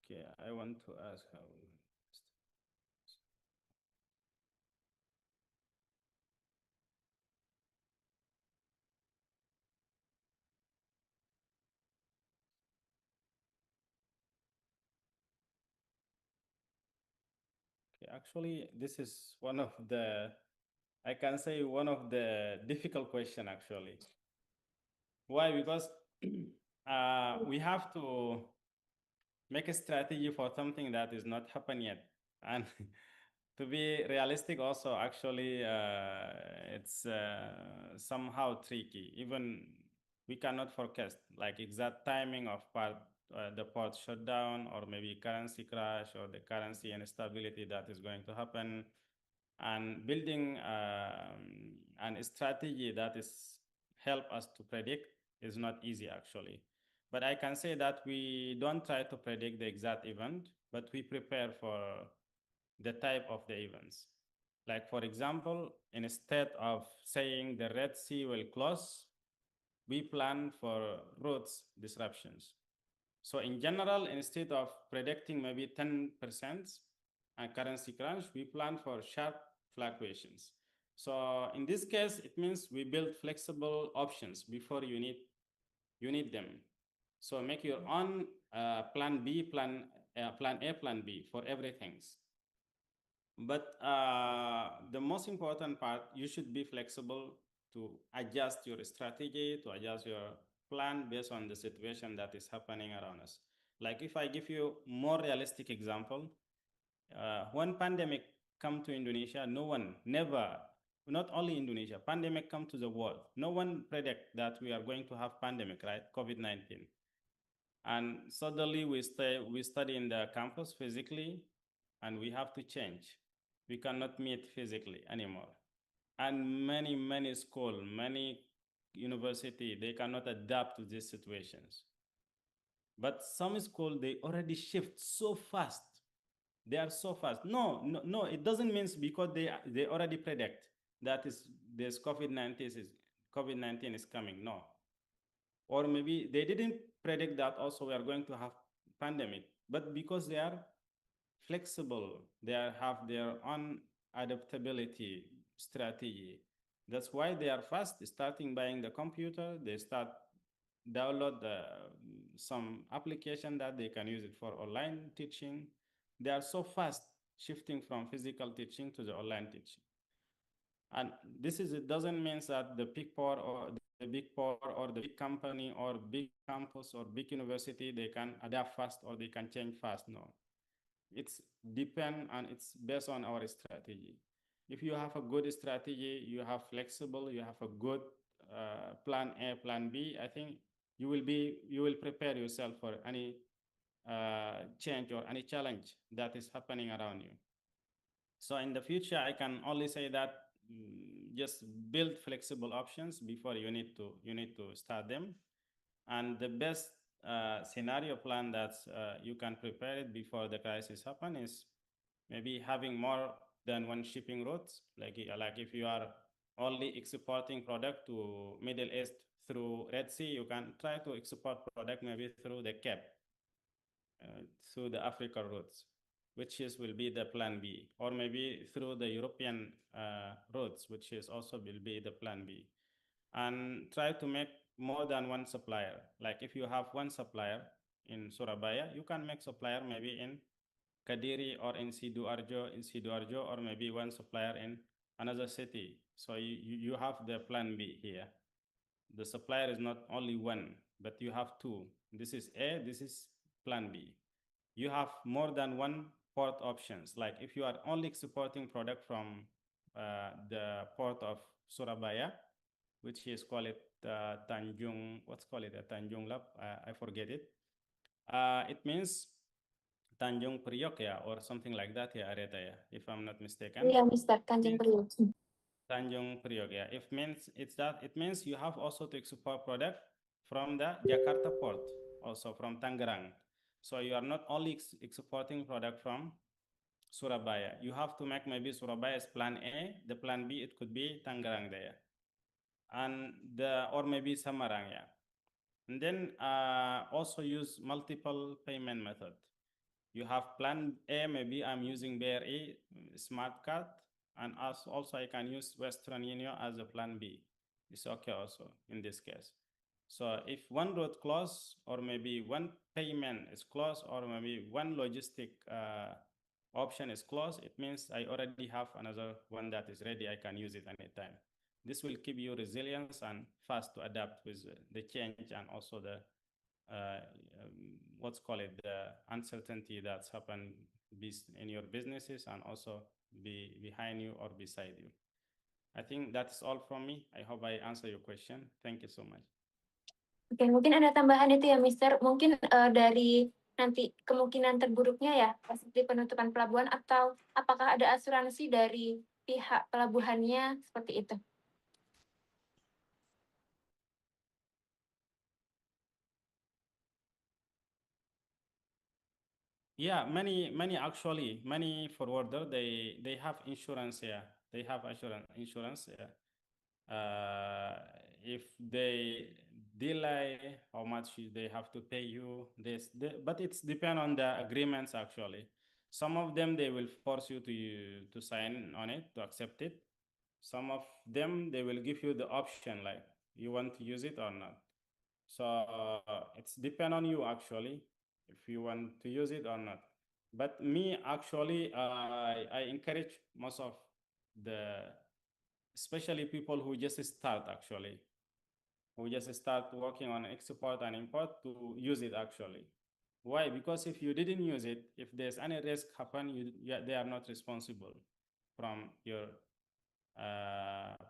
B: Okay, I want to ask how. Okay, actually, this is one of the, I can say one of the difficult question actually. Why? Because we have to make a strategy for something that is not happened yet. And to be realistic also, actually, it's somehow tricky. Even we cannot forecast like exact timing of the port shutdown, or maybe currency crash, or the currency instability that is going to happen. And building a strategy that is help us to predict is not easy actually. But I can say that we don't try to predict the exact event, but we prepare for the type of the events. Like for example, instead of saying the Red Sea will close, we plan for routes disruptions. So in general, instead of predicting maybe 10% currency crash, we plan for sharp fluctuations. So in this case, it means we build flexible options before you need them. So make your own plan B, plan A, plan B for everything. But the most important part, you should be flexible to adjust your strategy, to adjust your plan based on the situation that is happening around us. Like if I give you more realistic example, when pandemic come to Indonesia, no one, never, not only Indonesia, pandemic come to the world. No one predict that we are going to have pandemic, right? COVID-19. And suddenly we study in the campus physically, and we have to change. We cannot meet physically anymore. And many school, many university, they cannot adapt to these situations. But some school, they already shift so fast. They are so fast. No, it doesn't mean because they already predict that this COVID-19 is coming. No. Or maybe they didn't predict that also we are going to have pandemic, but because they are flexible, they have their own adaptability strategy. That's why they are fast starting buying the computer. They start download some application that they can use it for online teaching. They are so fast shifting from physical teaching to the online teaching. And it doesn't mean that the big power or the big company or big campus or big university, they can adapt fast or they can change fast. No, it's depend and it's based on our strategy. If you have a good strategy, you have flexible, you have a good plan A, plan B, I think you will prepare yourself for any change or any challenge that is happening around you. So in the future, I can only say that just build flexible options before you need to start them. And the best scenario plan that you can prepare it before the crisis happen is maybe having more than one shipping routes. Like if you are only exporting product to Middle East through Red Sea, you can try to export product maybe through the Cape, through the Africa routes, which will be the plan B, or maybe through the European routes, which also will be the plan B. And try to make more than one supplier. Like if you have one supplier in Surabaya, you can make supplier maybe in Kadiri or in Sidoarjo, or maybe one supplier in another city. So you have the plan B here. The supplier is not only one, but you have two. This is A, this is plan B. You have more than one port options. Like if you are only exporting product from the port of Surabaya, which is called it Tanjung, what's called it, Tanjung Lab, I forget it. It means Tanjung Priok, yeah, or something like that, yeah, Areta, yeah, if I'm not mistaken.
C: Iya, Mister, Tanjung Priok.
B: Tanjung Priok, yeah. It means you have also to export product from the Jakarta port, also from Tangerang. So you are not only exporting product from Surabaya. You have to make maybe Surabaya as plan A, the plan B, it could be Tangerang there. And or maybe Samarang, yeah. And then also use multiple payment method. You have plan A, maybe I'm using BRE smart card, and also I can use Western Union as a plan B. It's okay also in this case. So if one road closed, or maybe one payment is closed, or maybe one logistic option is closed, it means I already have another one that is ready. I can use it anytime. This will keep you resilience and fast to adapt with the change and also the what's called it, the uncertainty that's happened in your businesses and also behind you or beside you. I think that's all from me. I hope I answer your question. Thank you so much.
C: Oke, mungkin ada tambahan itu ya, Mister. Mungkin dari nanti kemungkinan terburuknya ya, seperti penutupan pelabuhan, atau apakah ada asuransi dari pihak pelabuhannya seperti itu?
B: Yeah, many actually, many forwarder, they have insurance, yeah. They have insurance, yeah. If they delay, how much they have to pay you, but it's depend on the agreements actually. Some of them, they will force you to sign on it, to accept it. Some of them, they will give you the option, like you want to use it or not. So it's depend on you actually, if you want to use it or not. But me actually, I encourage most of especially people who just start actually, who just start working on export and import, to use it actually. Why? Because if you didn't use it, if there's any risk happen, they are not responsible from your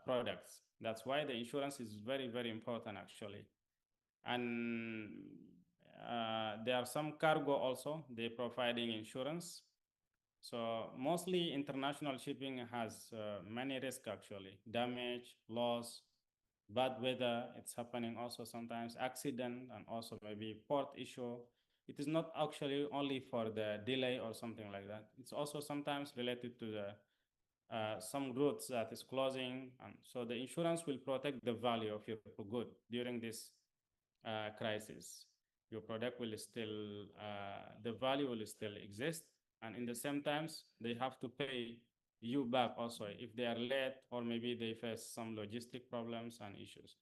B: products. That's why the insurance is very, very important actually. And there are some cargo also, they're providing insurance. So mostly international shipping has many risks actually, damage, loss, bad weather, it's happening also sometimes, accident, and also maybe port issue. It is not actually only for the delay or something like that. It's also sometimes related to the some routes that is closing. And so the insurance will protect the value of your good during this crisis. Your product will still, the value will still exist. And in the same times, they have to pay you back also if they are late, or maybe they face some logistic problems and issues.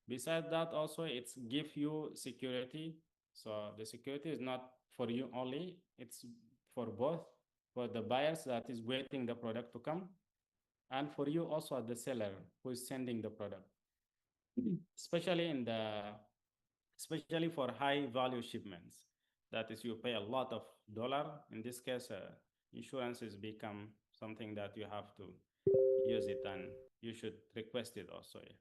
B: Besides that, also it's give you security. So the security is not for you only, it's for both, for the buyers that is waiting the product to come, and for you also the seller who is sending the product. Especially for high value shipments, that is, you pay a lot of dollar. In this case, insurance has become something that you have to use it, and you should request it also. Yeah.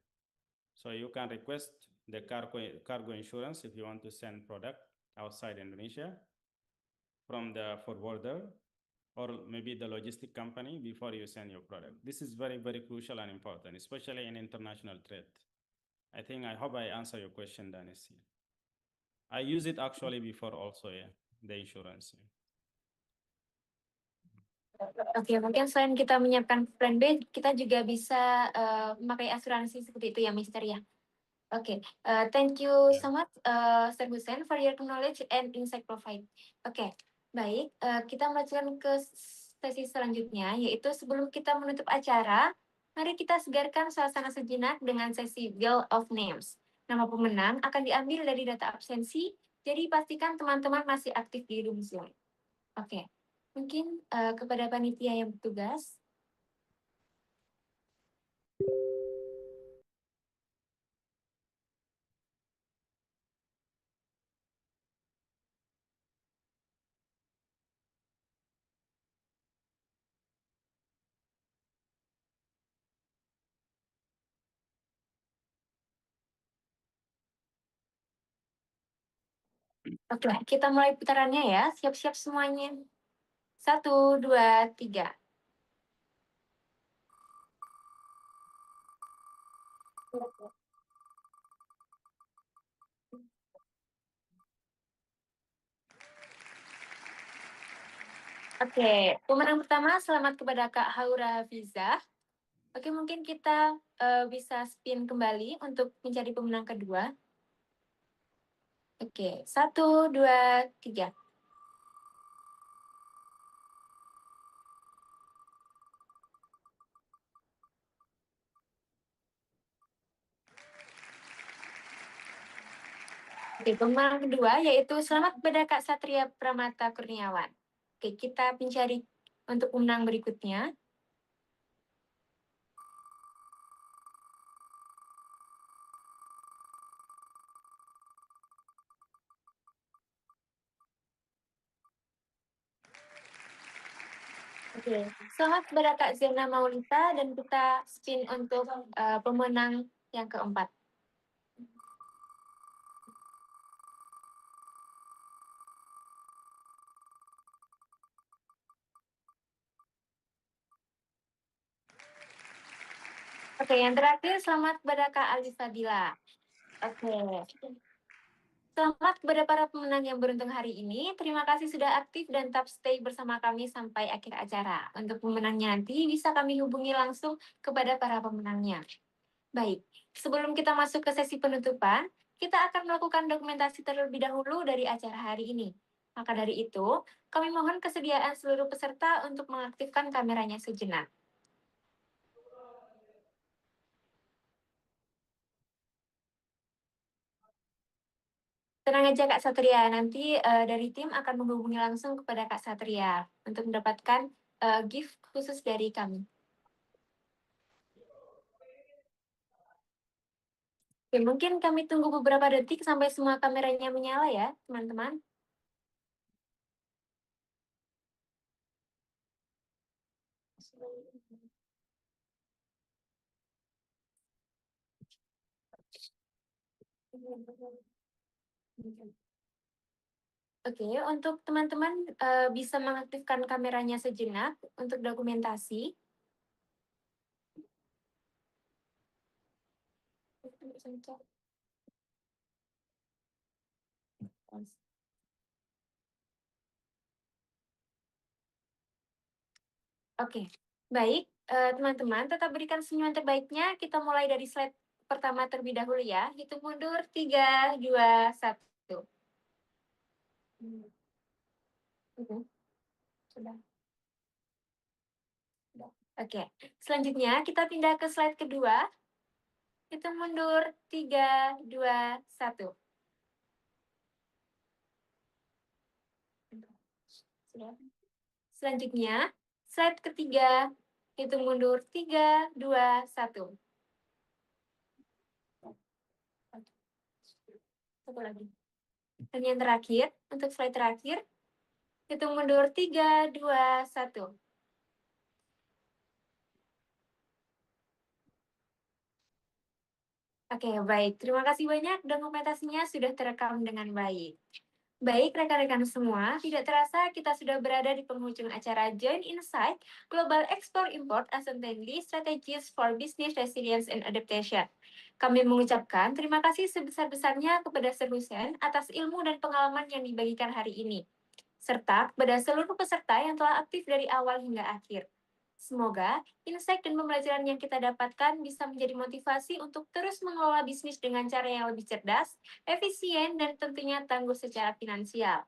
B: So you can request the cargo insurance if you want to send product outside Indonesia from the forwarder or maybe the logistic company before you send your product. This is very, very crucial and important, especially in international trade. I hope I answer your question, Danis. I use it actually before also, yeah, the insurance.
C: Oke, mungkin selain kita menyiapkan plan B, kita juga bisa memakai asuransi seperti itu ya, Mister ya. Oke, thank you so much, Sir Hussein, for your knowledge and insight provide. Oke, baik, kita melanjutkan ke sesi selanjutnya, yaitu sebelum kita menutup acara, mari kita segarkan suasana sejenak dengan sesi Wheel of Names. Nama pemenang akan diambil dari data absensi, jadi pastikan teman-teman masih aktif di room Zoom. Oke, mungkin kepada panitia yang bertugas. Oke, kita mulai putarannya ya. Siap-siap semuanya. 1, 2, 3. Oke, pemenang pertama selamat kepada Kak Haura Hafizah. Oke, mungkin kita bisa spin kembali untuk mencari pemenang kedua. Oke, 1, 2, 3. Oke, pemenang kedua yaitu selamat kepada Kak Satria Pramata Kurniawan. Oke, kita mencari untuk pemenang berikutnya. Oke, selamat kepada Kak Zena Maulita dan kita spin untuk pemenang yang keempat. Oke, yang terakhir selamat kepada Kak Alisa Bila. Oke. Selamat kepada para pemenang yang beruntung hari ini. Terima kasih sudah aktif dan tetap stay bersama kami sampai akhir acara. Untuk pemenangnya nanti bisa kami hubungi langsung kepada para pemenangnya. Baik, sebelum kita masuk ke sesi penutupan, kita akan melakukan dokumentasi terlebih dahulu dari acara hari ini. Maka dari itu, kami mohon kesediaan seluruh peserta untuk mengaktifkan kameranya sejenak. Tenang aja Kak Satria, nanti dari tim akan menghubungi langsung kepada Kak Satria untuk mendapatkan gift khusus dari kami. Oke, mungkin kami tunggu beberapa detik sampai semua kameranya menyala ya, teman-teman. Oke, untuk teman-teman bisa mengaktifkan kameranya sejenak untuk dokumentasi. Oke, baik. Teman-teman, tetap berikan senyuman terbaiknya. Kita mulai dari slide pertama terlebih dahulu ya. Hitung mundur, 3, 2, 1. Sudah. Oke, selanjutnya kita pindah ke slide kedua. Hitung mundur, 3, 2, 1. Sudah. Selanjutnya, slide ketiga. Hitung mundur, 3, 2, 1. Satu lagi. Dan yang terakhir, untuk slide terakhir, hitung mundur 3, 2, 1. Oke, baik. Terima kasih banyak. Dokumentasinya sudah terekam dengan baik. Baik, rekan-rekan semua, tidak terasa kita sudah berada di penghujung acara Join Insight Global Export Import Uncertainty Strategies for Business Resilience and Adaptation. Kami mengucapkan terima kasih sebesar-besarnya kepada Sir Hussein atas ilmu dan pengalaman yang dibagikan hari ini, serta kepada seluruh peserta yang telah aktif dari awal hingga akhir. Semoga insight dan pembelajaran yang kita dapatkan bisa menjadi motivasi untuk terus mengelola bisnis dengan cara yang lebih cerdas, efisien, dan tentunya tangguh secara finansial.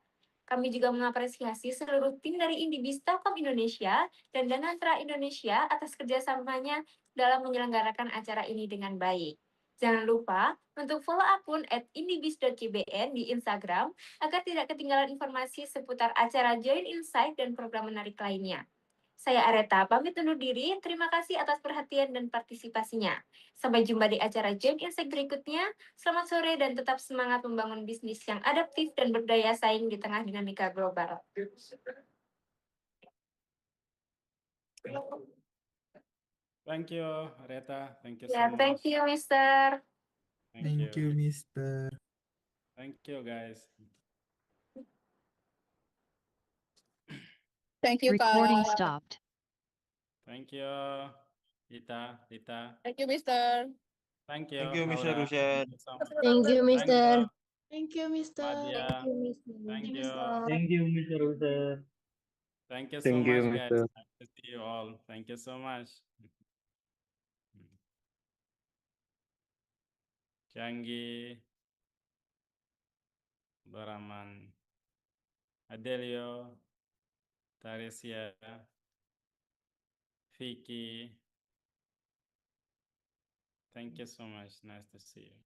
C: Kami juga mengapresiasi seluruh tim dari Indibis Telkom Indonesia dan Danantra Indonesia atas kerjasamanya dalam menyelenggarakan acara ini dengan baik. Jangan lupa untuk follow akun @indibis.cbn di Instagram agar tidak ketinggalan informasi seputar acara Join Insight dan program menarik lainnya. Saya Areta, pamit undur diri. Terima kasih atas perhatian dan partisipasinya. Sampai jumpa di acara Join Insight berikutnya. Selamat sore dan tetap semangat membangun bisnis yang adaptif dan berdaya saing di tengah dinamika global.
B: Thank you, Reta. Thank you so
C: Ya,
B: much.
C: thank you, Mister.
F: Thank you, Mister.
B: Thank you, guys.
G: Thank you,
H: Recording
G: Kak.
H: stopped.
B: Thank you, Rita.
G: Thank you, Mister.
B: Thank you,
I: Thank you, Mr.
B: Laura.
I: Hussein.
B: Thank you so much.
J: Thank you,
B: Thank
J: Mister.
B: you,
J: Thank you, Mister.
B: Nadia. Thank you.
E: Thank you, Mr. Hussein.
B: Thank you so
E: Thank you,
B: much, guys.
E: Mr.
B: Nice to see you all. Thank you so much. Canggih, Baraman, Adelio, Taresia, Vicky. Thank you so much. Nice to see you.